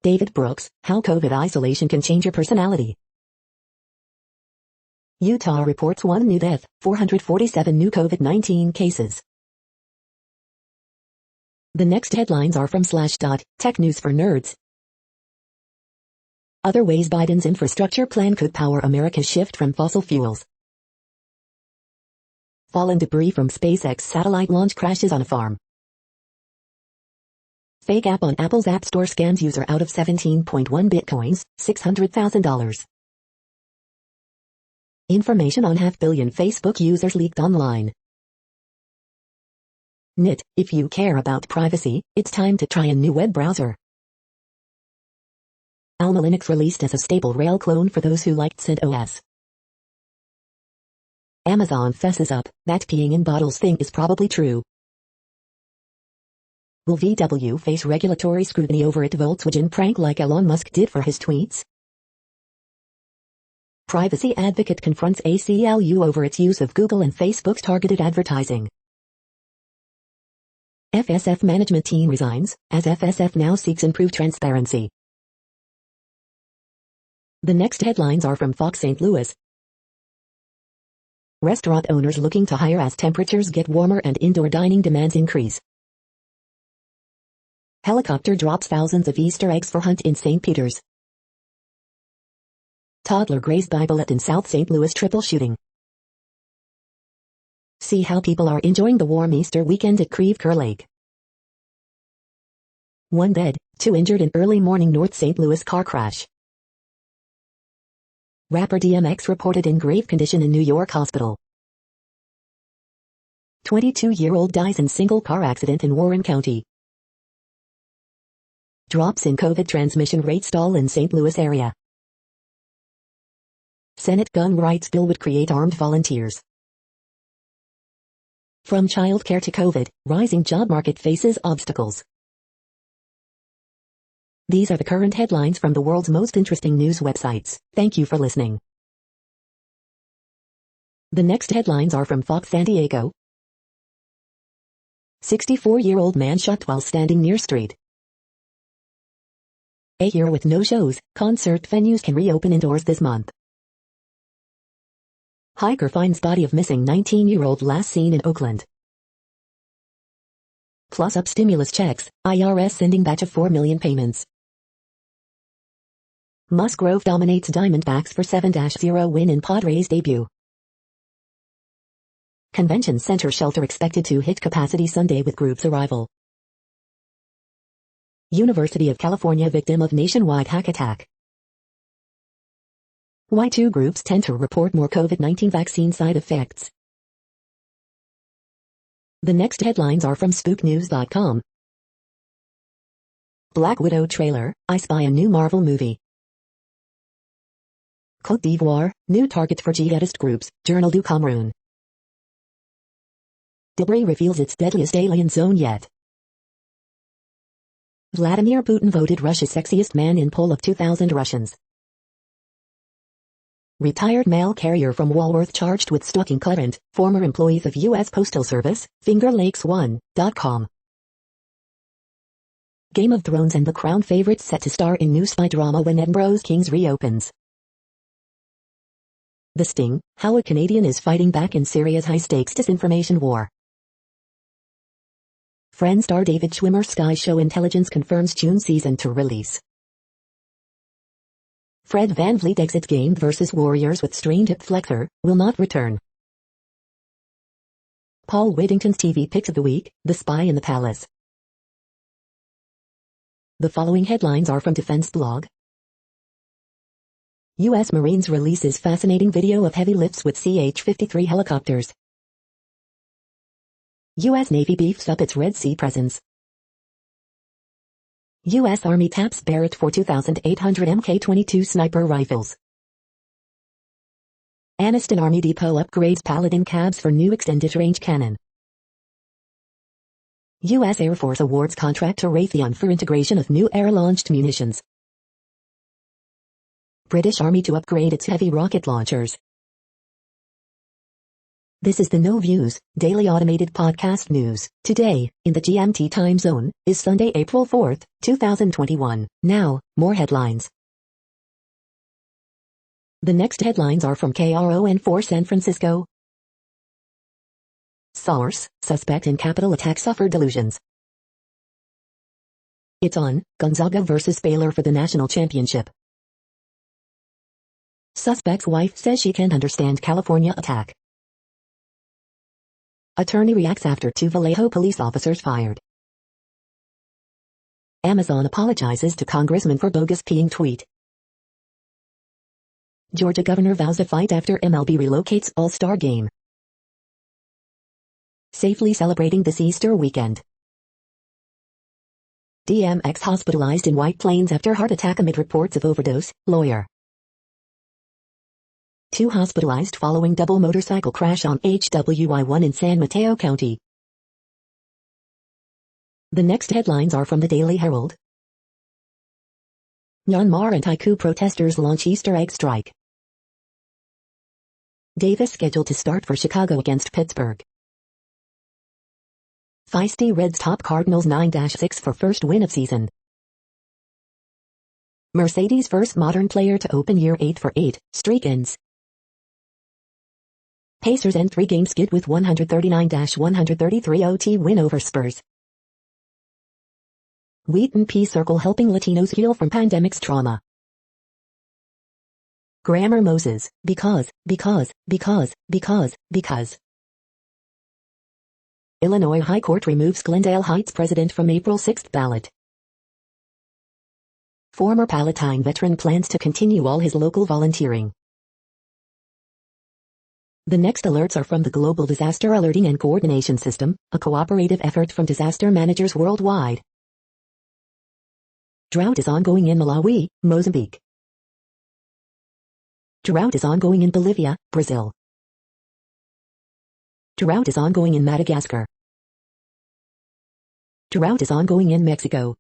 David Brooks, how COVID isolation can change your personality. Utah reports 1 new death, 447 new COVID-19 cases. The next headlines are from Slashdot, Tech News for Nerds. Other ways Biden's infrastructure plan could power America's shift from fossil fuels. Fallen debris from SpaceX satellite launch crashes on a farm. Fake app on Apple's App Store scams user out of 17.1 bitcoins, $600,000. Information on 500 million Facebook users leaked online. NIT, if you care about privacy, it's time to try a new web browser. Alma Linux released as a stable Rail clone for those who liked CentOS. Amazon fesses up, that peeing in bottles thing is probably true. Will VW face regulatory scrutiny over its Volkswagen prank like Elon Musk did for his tweets? Privacy advocate confronts ACLU over its use of Google and Facebook's targeted advertising. FSF management team resigns, as FSF now seeks improved transparency. The next headlines are from Fox St. Louis. Restaurant owners looking to hire as temperatures get warmer and indoor dining demands increase. Helicopter drops thousands of Easter eggs for hunt in St. Peter's. Toddler grazed by bullet in South St. Louis triple shooting. See how people are enjoying the warm Easter weekend at Creve Coeur Lake. 1 dead, 2 injured in early morning North St. Louis car crash. Rapper DMX reported in grave condition in New York hospital. 22-year-old dies in single car accident in Warren County. Drops in COVID transmission rate stall in St. Louis area. Senate gun rights bill would create armed volunteers. From childcare to COVID, rising job market faces obstacles. These are the current headlines from the world's most interesting news websites. Thank you for listening. The next headlines are from Fox San Diego. 64-year-old man shot while standing near street. A year with no shows, concert venues can reopen indoors this month. Hiker finds body of missing 19-year-old last seen in Oakland. Plus up stimulus checks, IRS sending batch of 4 million payments. Musgrove dominates Diamondbacks for 7-0 win in Padres debut. Convention Center shelter expected to hit capacity Sunday with groups arrival. University of California victim of nationwide hack attack. Why 2 groups tend to report more COVID-19 vaccine side effects. The next headlines are from SpookNews.com. Black Widow trailer, I spy a new Marvel movie. Côte d'Ivoire, new target for jihadist groups, Journal du Cameroun. Debris reveals its deadliest alien zone yet. Vladimir Putin voted Russia's sexiest man in poll of 2,000 Russians. Retired mail carrier from Walworth charged with stalking current, former employees of U.S. Postal Service, FingerLakes1.com. Game of Thrones and The Crown favorites set to star in new spy drama when Edinburgh's King's reopens. The Sting, how a Canadian is fighting back in Syria's high-stakes disinformation war. Friends star David Schwimmer Sky Show intelligence confirms June season to release. Fred VanVleet exits game versus Warriors with strained hip flexor, will not return. Paul Whittington's TV picks of the week, The Spy in the Palace. The following headlines are from Defense Blog. U.S. Marines releases fascinating video of heavy lifts with CH-53 helicopters. U.S. Navy beefs up its Red Sea presence. U.S. Army taps Barrett for 2,800 Mk-22 sniper rifles. Anniston Army Depot upgrades Paladin cabs for new extended-range cannon. U.S. Air Force awards contract to Raytheon for integration of new air-launched munitions. British Army to upgrade its heavy rocket launchers. This is the No Views, daily automated podcast news. Today, in the GMT time zone, is Sunday, April 4th, 2021. Now, more headlines. The next headlines are from KRON4 San Francisco. Source, suspect in Capitol attack suffered delusions. It's on, Gonzaga versus Baylor for the national championship. Suspect's wife says she can't understand California attack. Attorney reacts after 2 Vallejo police officers fired. Amazon apologizes to congressman for bogus peeing tweet. Georgia governor vows a fight after MLB relocates All-Star game. Safely celebrating this Easter weekend. DMX hospitalized in White Plains after heart attack amid reports of overdose, lawyer. 2 hospitalized following double motorcycle crash on HWI-1 in San Mateo County. The next headlines are from the Daily Herald. Myanmar anti-coup protesters launch Easter egg strike. Davis scheduled to start for Chicago against Pittsburgh. Feisty Reds top Cardinals 9-6 for first win of season. Mercedes first modern player to open year 8 for 8, streak ends. Pacers end 3-game skid with 139-133 OT win over Spurs. Wheaton Peace Circle helping Latinos heal from pandemic's trauma. Grammar Moses, because. Illinois High Court removes Glendale Heights president from April 6 ballot. Former Palatine veteran plans to continue all his local volunteering. The next alerts are from the Global Disaster Alerting and Coordination System, a cooperative effort from disaster managers worldwide. Drought is ongoing in Malawi, Mozambique. Drought is ongoing in Bolivia, Brazil. Drought is ongoing in Madagascar. Drought is ongoing in Mexico.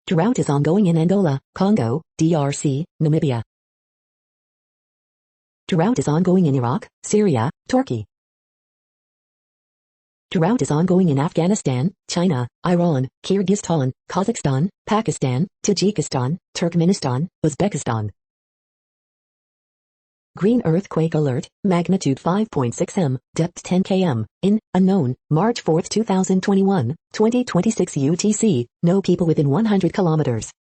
Drought is ongoing in Angola, Congo, DRC, Namibia. Drought is ongoing in Iraq, Syria, Turkey. Drought is ongoing in Afghanistan, China, Iran, Kyrgyzstan, Kazakhstan, Pakistan, Tajikistan, Turkmenistan, Uzbekistan. Green earthquake alert, magnitude 5.6 m, depth 10 km, in, unknown, March 4, 2021, 2026 UTC, no people within 100 kilometers.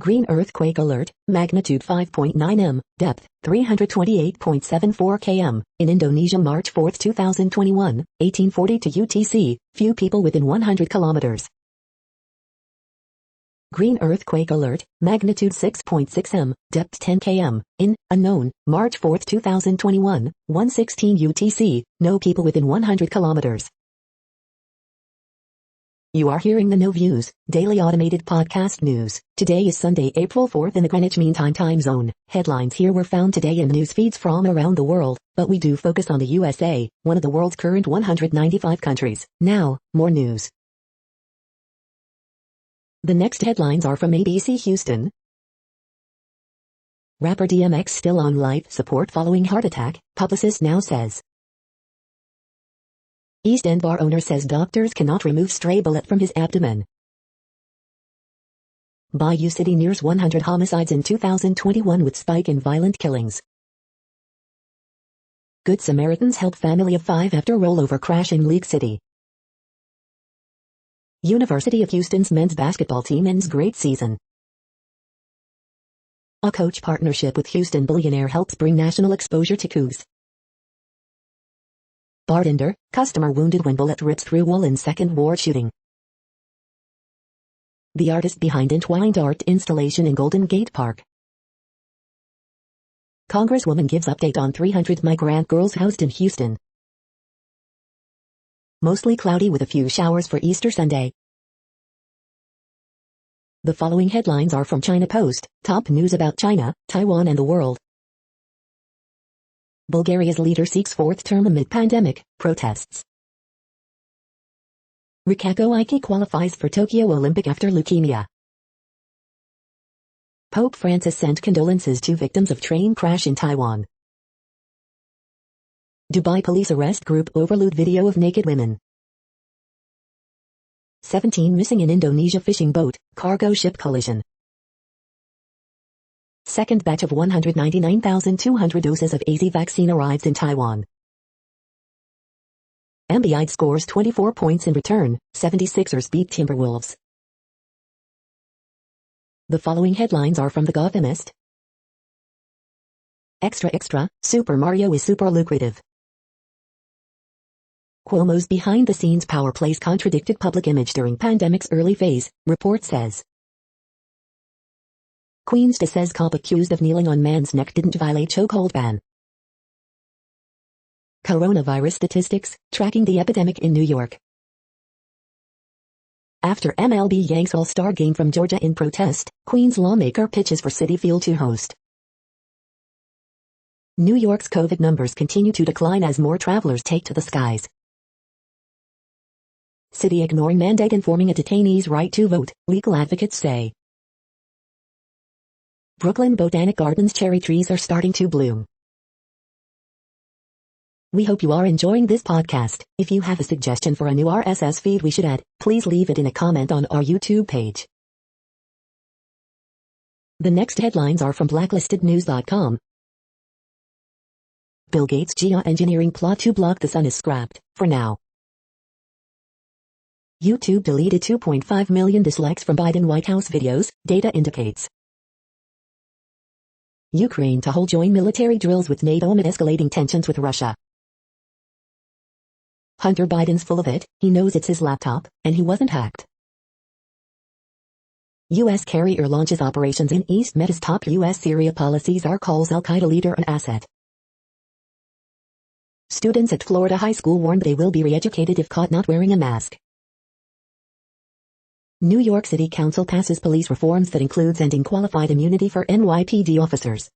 Green earthquake alert, magnitude 5.9 m, depth 328.74 km, in Indonesia March 4, 2021, 1840 to UTC, few people within 100 kilometers. Green earthquake alert, magnitude 6.6 m, depth 10 km, in, unknown, March 4, 2021, 1:16 UTC, no people within 100 kilometers. You are hearing the No Views, daily automated podcast news. Today is Sunday, April 4th in the Greenwich Mean Time time zone. Headlines here were found today in news feeds from around the world, but we do focus on the USA, one of the world's current 195 countries. Now, more news. The next headlines are from ABC Houston. Rapper DMX still on life support following heart attack, publicist now says. East End bar owner says doctors cannot remove stray bullet from his abdomen. Bayou City nears 100 homicides in 2021 with spike in violent killings. Good Samaritans help family of 5 after rollover crash in League City. University of Houston's men's basketball team ends great season. A coach partnership with Houston billionaire helps bring national exposure to Cougs. Bartender, customer wounded when bullet rips through wall in second ward shooting. The artist behind entwined art installation in Golden Gate Park. Congresswoman gives update on 300 migrant girls housed in Houston. Mostly cloudy with a few showers for Easter Sunday. The following headlines are from China Post, top news about China, Taiwan and the world. Bulgaria's leader seeks fourth term amid pandemic protests. Rikako Aiki qualifies for Tokyo Olympic after leukemia. Pope Francis sent condolences to victims of train crash in Taiwan. Dubai police arrest group overload video of naked women. 17 missing in Indonesia fishing boat, cargo ship collision. Second batch of 199,200 doses of AZ vaccine arrives in Taiwan. Embiid scores 24 points in return, 76ers beat Timberwolves. The following headlines are from The Gothamist. Extra extra, Super Mario is super lucrative. Cuomo's behind-the-scenes power plays contradicted public image during pandemic's early phase, report says. Queenston says cop accused of kneeling on man's neck didn't violate chokehold ban. Coronavirus statistics, tracking the epidemic in New York. After MLB yanks All-Star game from Georgia in protest, Queens lawmaker pitches for Citi Field to host. New York's COVID numbers continue to decline as more travelers take to the skies. City ignoring mandate informing a detainee's right to vote, legal advocates say. Brooklyn Botanic Gardens cherry trees are starting to bloom. We hope you are enjoying this podcast. If you have a suggestion for a new RSS feed we should add, please leave it in a comment on our YouTube page. The next headlines are from blacklistednews.com. Bill Gates' geoengineering plot to block the sun is scrapped, for now. YouTube deleted 2.5 million dislikes from Biden White House videos, data indicates. Ukraine to hold joint military drills with NATO amid escalating tensions with Russia. Hunter Biden's full of it, he knows it's his laptop, and he wasn't hacked. U.S. carrier launches operations in East Med as top U.S. Syria policies are calls Al-Qaeda leader an asset. Students at Florida high school warned they will be re-educated if caught not wearing a mask. New York City Council passes police reforms that includes ending qualified immunity for NYPD officers.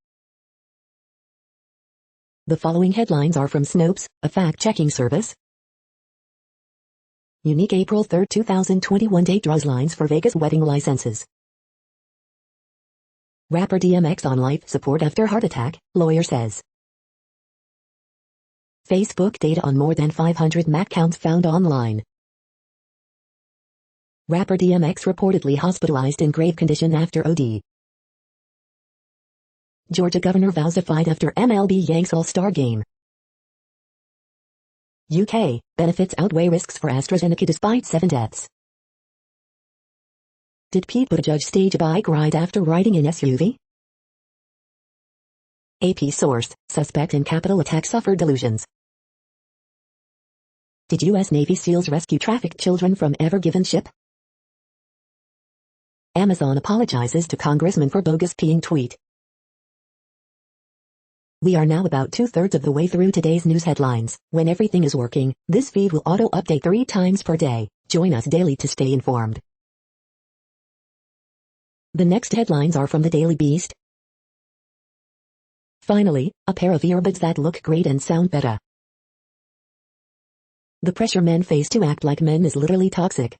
The following headlines are from Snopes, a fact-checking service. Unique April 3, 2021 date draws lines for Vegas wedding licenses. Rapper DMX on life support after heart attack, lawyer says. Facebook data on more than 500 Mac accounts found online. Rapper DMX reportedly hospitalized in grave condition after OD. Georgia governor vows a fight after MLB yanks All-Star game. UK, benefits outweigh risks for AstraZeneca despite 7 deaths. Did Pete Buttigieg stage a bike ride after riding in SUV? AP source, suspect in Capitol attack suffered delusions. Did U.S. Navy SEALs rescue trafficked children from Ever Given ship? Amazon apologizes to congressman for bogus peeing tweet. We are now about 2/3 of the way through today's news headlines. When everything is working, this feed will auto-update 3 times per day. Join us daily to stay informed. The next headlines are from the Daily Beast. Finally, a pair of earbuds that look great and sound better. The pressure men face to act like men is literally toxic.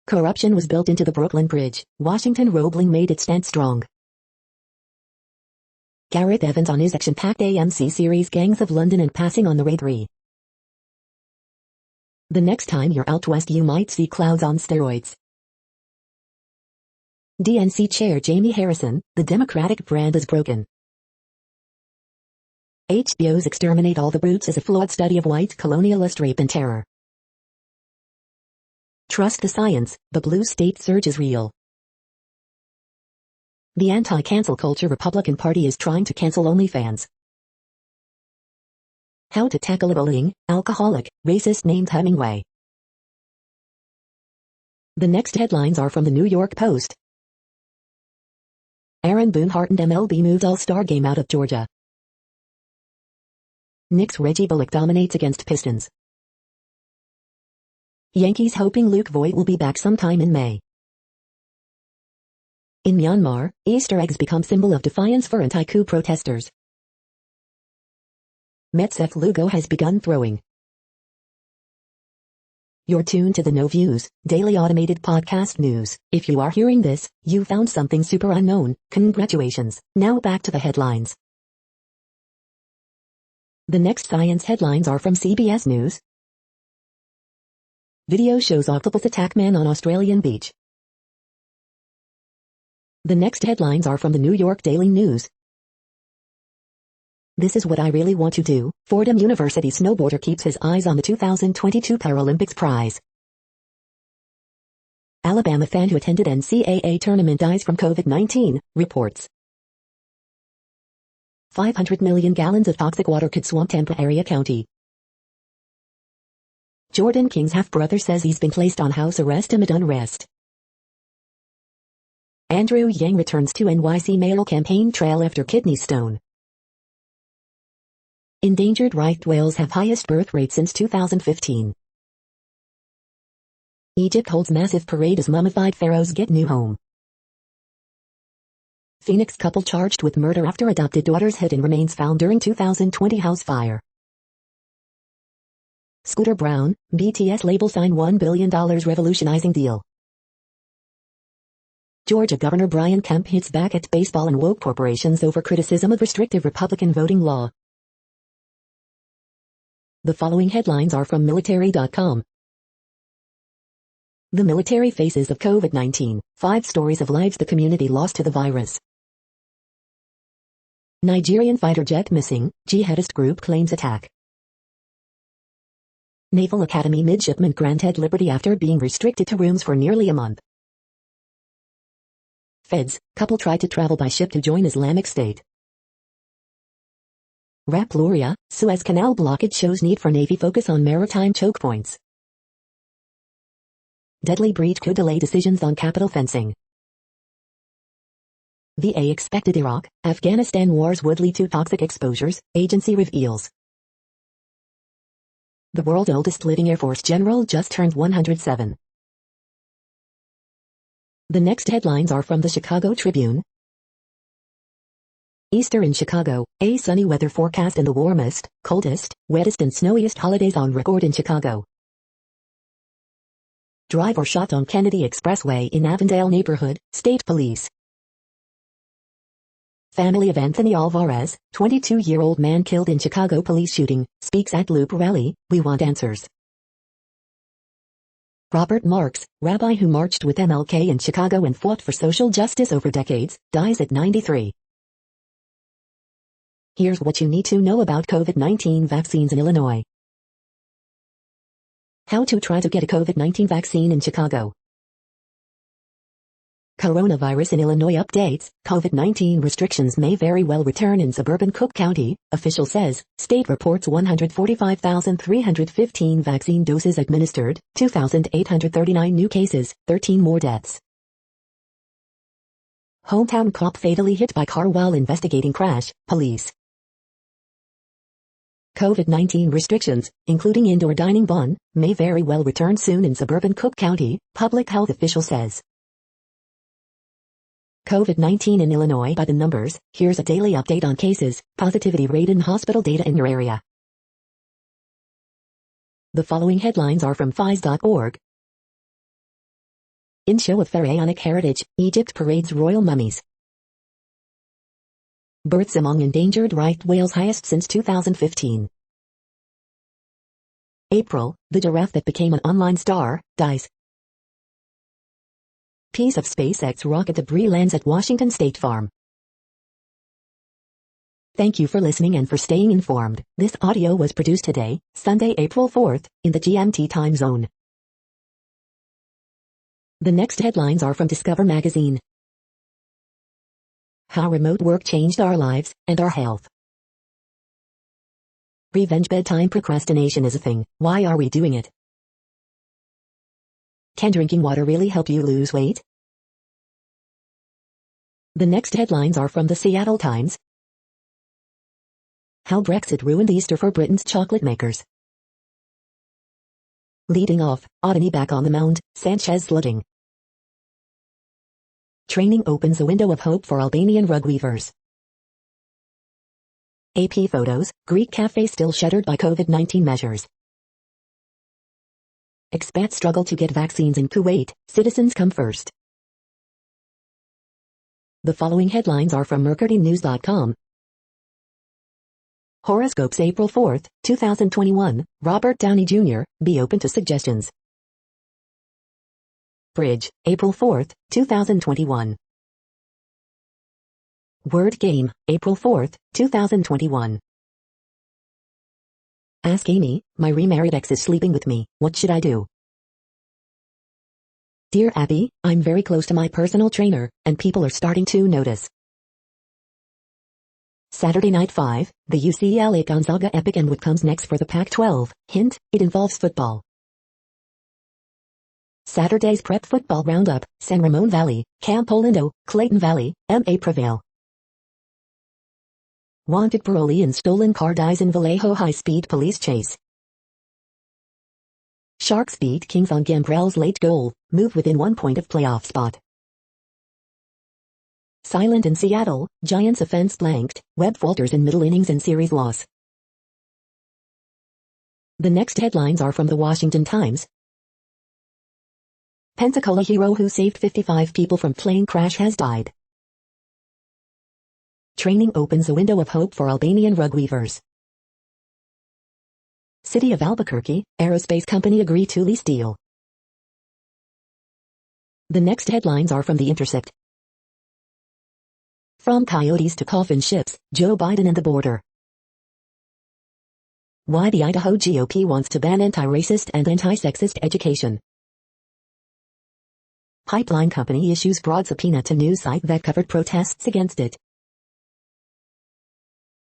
Corruption was built into the Brooklyn Bridge. Washington Roebling made it stand strong. Gareth Evans on his action-packed AMC series Gangs of London and passing on the Raid 3. The next time you're out west you might see clouds on steroids. DNC Chair Jamie Harrison, the Democratic brand is broken. HBO's Exterminate All the Brutes is a flawed study of white colonialist rape and terror. Trust the science, the blue state surge is real. The anti-cancel culture Republican Party is trying to cancel OnlyFans. How to tackle a bullying, alcoholic, racist named Hemingway. The next headlines are from the New York Post. Aaron Boone heartened MLB moves All-Star game out of Georgia. Knicks Reggie Bullock dominates against Pistons. Yankees hoping Luke Voigt will be back sometime in May. In Myanmar, Easter eggs become symbol of defiance for anti-coup protesters. Mets F. Lugo has begun throwing. You're tuned to the No Views, daily automated podcast news. If you are hearing this, you found something super unknown. Congratulations. Now back to the headlines. The next science headlines are from CBS News. Video shows octopus attack man on Australian beach. The next headlines are from the New York Daily News. This is what I really want to do. Fordham University snowboarder keeps his eyes on the 2022 Paralympics prize. Alabama fan who attended NCAA tournament dies from COVID-19, reports. 500 million gallons of toxic water could swamp Tampa area county. Jordan King's half-brother says he's been placed on house arrest amid unrest. Andrew Yang returns to NYC mayoral campaign trail after kidney stone. Endangered right whales have highest birth rate since 2015. Egypt holds massive parade as mummified pharaohs get new home. Phoenix couple charged with murder after adopted daughter's hidden remains found during 2020 house fire. Scooter Braun, BTS label sign $1 billion revolutionizing deal. Georgia Governor Brian Kemp hits back at baseball and woke corporations over criticism of restrictive Republican voting law. The following headlines are from military.com. The military faces of COVID-19, 5 stories of lives the community lost to the virus. Nigerian fighter jet missing, jihadist group claims attack. Naval Academy midshipman granted liberty after being restricted to rooms for nearly a month. Feds, couple tried to travel by ship to join Islamic State. Raploria, Suez Canal blockage shows need for Navy focus on maritime choke points. Deadly breach could delay decisions on capital fencing. VA expected Iraq-Afghanistan wars would lead to toxic exposures, agency reveals. The world's oldest living Air Force general just turned 107. The next headlines are from the Chicago Tribune. Easter in Chicago, a sunny weather forecast and the warmest, coldest, wettest and snowiest holidays on record in Chicago. Driver shot on Kennedy Expressway in Avondale neighborhood, state police. Family of Anthony Alvarez, 22-year-old man killed in Chicago police shooting, speaks at Loop rally, we want answers. Robert Marks, rabbi who marched with MLK in Chicago and fought for social justice over decades, dies at 93. Here's what you need to know about COVID-19 vaccines in Illinois. How to try to get a COVID-19 vaccine in Chicago. Coronavirus in Illinois updates, COVID-19 restrictions may very well return in suburban Cook County, official says, state reports 145,315 vaccine doses administered, 2,839 new cases, 13 more deaths. Hometown cop fatally hit by car while investigating crash, police. COVID-19 restrictions, including indoor dining ban, may very well return soon in suburban Cook County, public health official says. COVID-19 in Illinois by the numbers. Here's a daily update on cases, positivity rate and hospital data in your area. The following headlines are from phys.org. In show of pharaonic heritage, Egypt parades royal mummies. Births among endangered right whales highest since 2015. April, the giraffe that became an online star, dies. Piece of SpaceX rocket debris lands at Washington State Farm. Thank you for listening and for staying informed. This audio was produced today, Sunday, April 4th, in the GMT time zone. The next headlines are from Discover magazine. How remote work changed our lives and our health. Revenge bedtime procrastination is a thing. Why are we doing it? Can drinking water really help you lose weight? The next headlines are from the Seattle Times. How Brexit ruined Easter for Britain's chocolate makers. Leading off, Otani back on the mound, Sanchez slugging. Training opens a window of hope for Albanian rug weavers. AP photos, Greek cafe still shuttered by COVID-19 measures. Expats struggle to get vaccines in Kuwait, citizens come first. The following headlines are from mercurynews.com. Horoscopes April 4th, 2021, Robert Downey Jr., be open to suggestions. Bridge, April 4th, 2021. Word Game, April 4th, 2021. Ask Amy, my remarried ex is sleeping with me, what should I do? Dear Abby, I'm very close to my personal trainer, and people are starting to notice. Saturday Night 5, the UCLA Gonzaga epic and what comes next for the Pac-12, hint, it involves football. Saturday's Prep Football Roundup, San Ramon Valley, Camp Olindo, Clayton Valley, MA prevail. Wanted parolee in stolen car dies in Vallejo high-speed police chase. Sharks beat Kings on Gambrell's late goal, move within 1 point of playoff spot. Silent in Seattle, Giants offense blanked, Webb falters in middle innings and series loss. The next headlines are from the Washington Times. Pensacola hero who saved 55 people from plane crash has died. Training opens a window of hope for Albanian rug weavers. City of Albuquerque, aerospace company agree to lease deal. The next headlines are from The Intercept. From coyotes to coffin ships, Joe Biden and the border. Why the Idaho GOP wants to ban anti-racist and anti-sexist education. Pipeline company issues broad subpoena to news site that covered protests against it.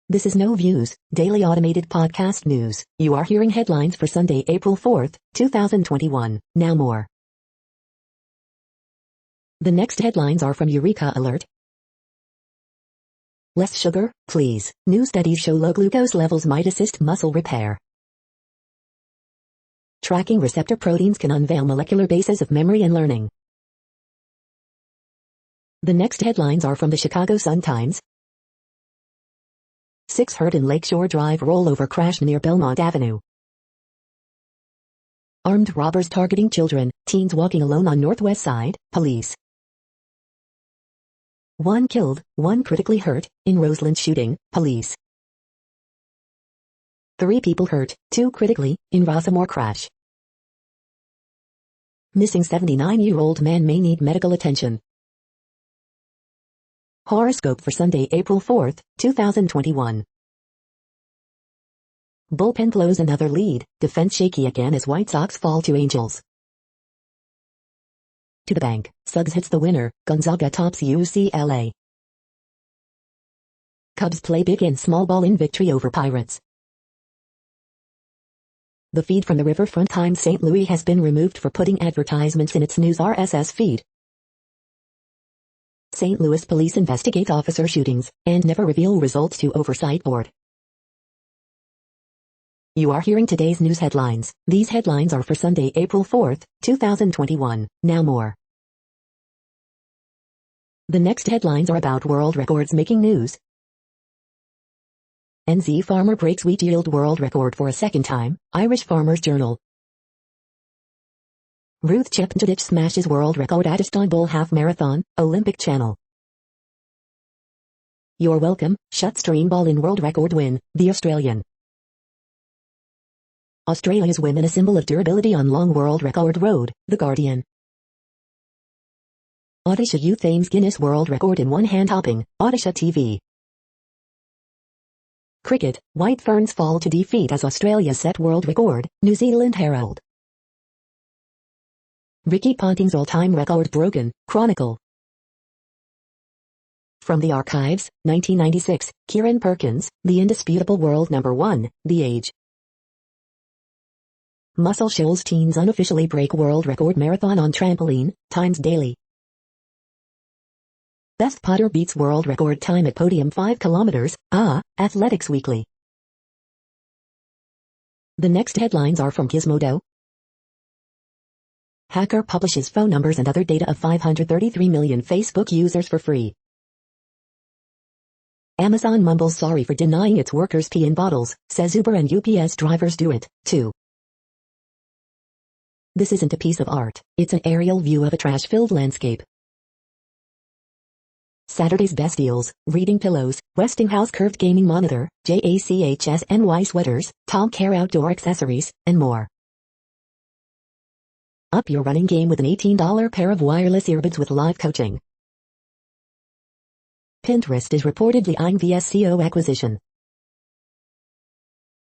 This is No Views, daily automated podcast news. You are hearing headlines for Sunday, April 4th, 2021. Now more. The next headlines are from Eureka Alert. Less sugar, please. New studies show low glucose levels might assist muscle repair. Tracking receptor proteins can unveil molecular bases of memory and learning. The next headlines are from the Chicago Sun-Times. 6 hurt in Lakeshore Drive rollover crash near Belmont Avenue. Armed robbers targeting children, teens walking alone on Northwest Side, police. 1 killed, 1 critically hurt, in Roseland shooting, police. 3 people hurt, 2 critically, in Rosamore crash. Missing 79-year-old man may need medical attention. Horoscope for Sunday, April 4th, 2021. Bullpen blows another lead, defense shaky again as White Sox fall to Angels. To the bank, Suggs hits the winner, Gonzaga tops UCLA. Cubs play big in small ball in victory over Pirates. The feed from the Riverfront Times St. Louis has been removed for putting advertisements in its news RSS feed. St. Louis police investigate officer shootings, and never reveal results to oversight board. You are hearing today's news headlines. These headlines are for Sunday, April 4th, 2021. Now more. The next headlines are about world records making news. NZ farmer breaks wheat yield world record for a second time, Irish Farmers Journal. Ruth Chepngetich smashes world record at Istanbul Half Marathon, Olympic Channel. You're welcome, shut stream ball in world record win, The Australian. Australia's women a symbol of durability on long world record road, The Guardian. Odisha youth aims Guinness World Record in one-hand hopping, Odisha TV. Cricket, White Ferns fall to defeat as Australia set world record, New Zealand Herald. Ricky Ponting's all-time record broken, Chronicle. From the archives, 1996, Kieran Perkins, the indisputable world number 1, The Age. Muscle Shoals teens unofficially break world record marathon on trampoline, Times Daily. Best putter beats world record time at podium 5 kilometers, Athletics Weekly. The next headlines are from Gizmodo. Hacker publishes phone numbers and other data of 533 million Facebook users for free. Amazon mumbles sorry for denying its workers pee in bottles, says Uber and UPS drivers do it, too. This isn't a piece of art, it's an aerial view of a trash-filled landscape. Saturday's best deals, reading pillows, Westinghouse curved gaming monitor, JACHSNY sweaters, Tom Care outdoor accessories, and more. Up your running game with an $18 pair of wireless earbuds with live coaching. Pinterest is reportedly eyeing VSCO acquisition.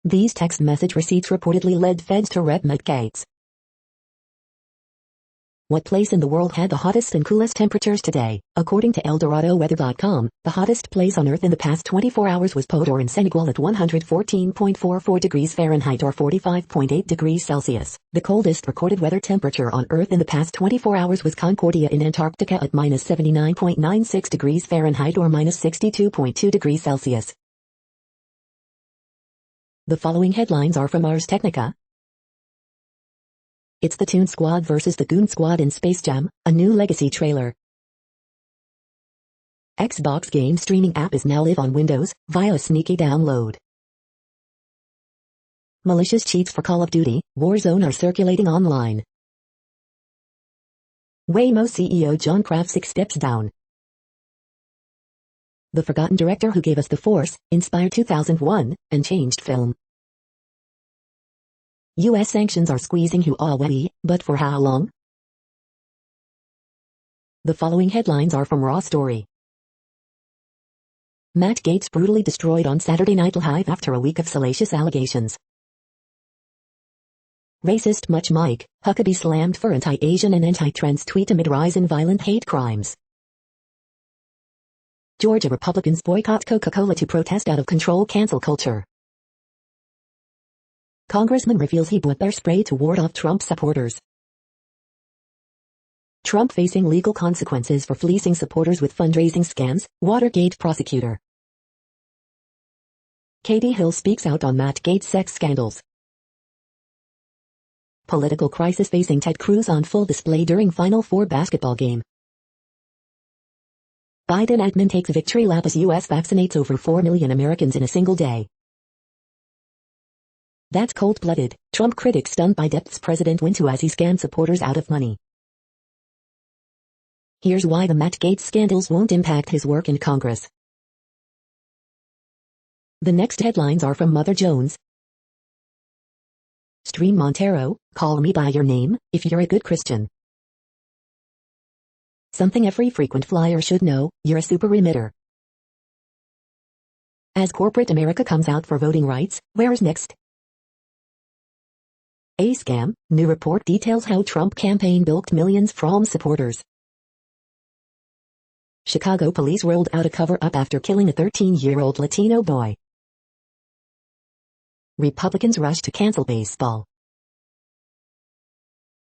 These text message receipts reportedly led feds to Rep. Matt Gaetz. What place in the world had the hottest and coolest temperatures today? According to ElDoradoWeather.com, the hottest place on Earth in the past 24 hours was Podor in Senegal at 114.44 degrees Fahrenheit or 45.8 degrees Celsius. The coldest recorded weather temperature on Earth in the past 24 hours was Concordia in Antarctica at minus 79.96 degrees Fahrenheit or minus 62.2 degrees Celsius. The following headlines are from Ars Technica. It's the Toon Squad versus the Goon Squad in Space Jam, a new legacy trailer. Xbox game streaming app is now live on Windows, via a sneaky download. Malicious cheats for Call of Duty, Warzone are circulating online. Waymo CEO John Krafcik steps down. The forgotten director who gave us The Force, inspired 2001, and changed film. U.S. sanctions are squeezing Huawei, but for how long? The following headlines are from Raw Story. Matt Gaetz brutally destroyed on Saturday Night Live after a week of salacious allegations. Racist Much Mike Huckabee slammed for anti-Asian and anti-trans tweet amid rise in violent hate crimes. Georgia Republicans boycott Coca-Cola to protest out of control cancel culture. Congressman reveals he bought bear spray to ward off Trump supporters. Trump facing legal consequences for fleecing supporters with fundraising scams, Watergate prosecutor. Katie Hill speaks out on Matt Gaetz sex scandals. Political crisis facing Ted Cruz on full display during Final Four basketball game. Biden admin takes victory lap as U.S. vaccinates over 4 million Americans in a single day. That's cold-blooded, Trump critics stunned by depths President went to as he scammed supporters out of money. Here's why the Matt Gaetz scandals won't impact his work in Congress. The next headlines are from Mother Jones. Stream Montero, call me by your name, if you're a good Christian. Something every frequent flyer should know, you're a super remitter. As corporate America comes out for voting rights, where's next? A scam, new report details how Trump campaign bilked millions from supporters. Chicago police rolled out a cover-up after killing a 13-year-old Latino boy. Republicans rush to cancel baseball.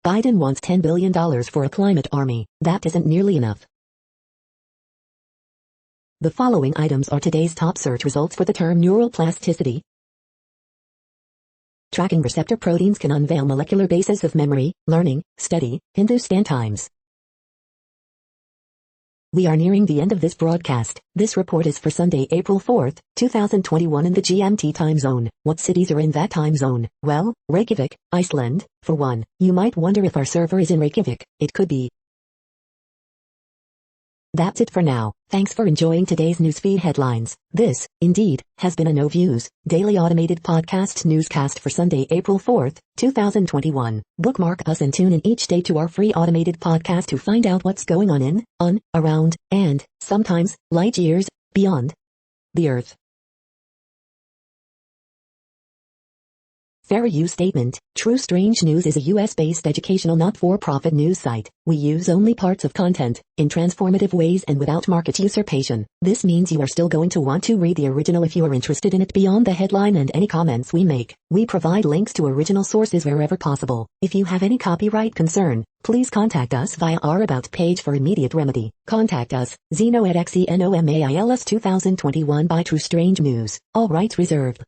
Biden wants $10 billion for a climate army, that isn't nearly enough. The following items are today's top search results for the term neuroplasticity. Tracking receptor proteins can unveil molecular basis of memory, learning, study, Hindustan Times. We are nearing the end of this broadcast. This report is for Sunday, April 4th, 2021 in the GMT time zone. What cities are in that time zone? Well, Reykjavik, Iceland, for one. You might wonder if our server is in Reykjavik. It could be. That's it for now. Thanks for enjoying today's newsfeed headlines. This, indeed, has been a No Views, daily automated podcast newscast for Sunday, April 4th, 2021. Bookmark us and tune in each day to our free automated podcast to find out what's going on, around, and, sometimes, light years, beyond the Earth. Fair use statement. True Strange News is a US-based educational not-for-profit news site. We use only parts of content, in transformative ways and without market usurpation. This means you are still going to want to read the original if you are interested in it beyond the headline and any comments we make. We provide links to original sources wherever possible. If you have any copyright concern, please contact us via our About page for immediate remedy. Contact us, Zeno at XENOMAILS 2021 by True Strange News. All rights reserved.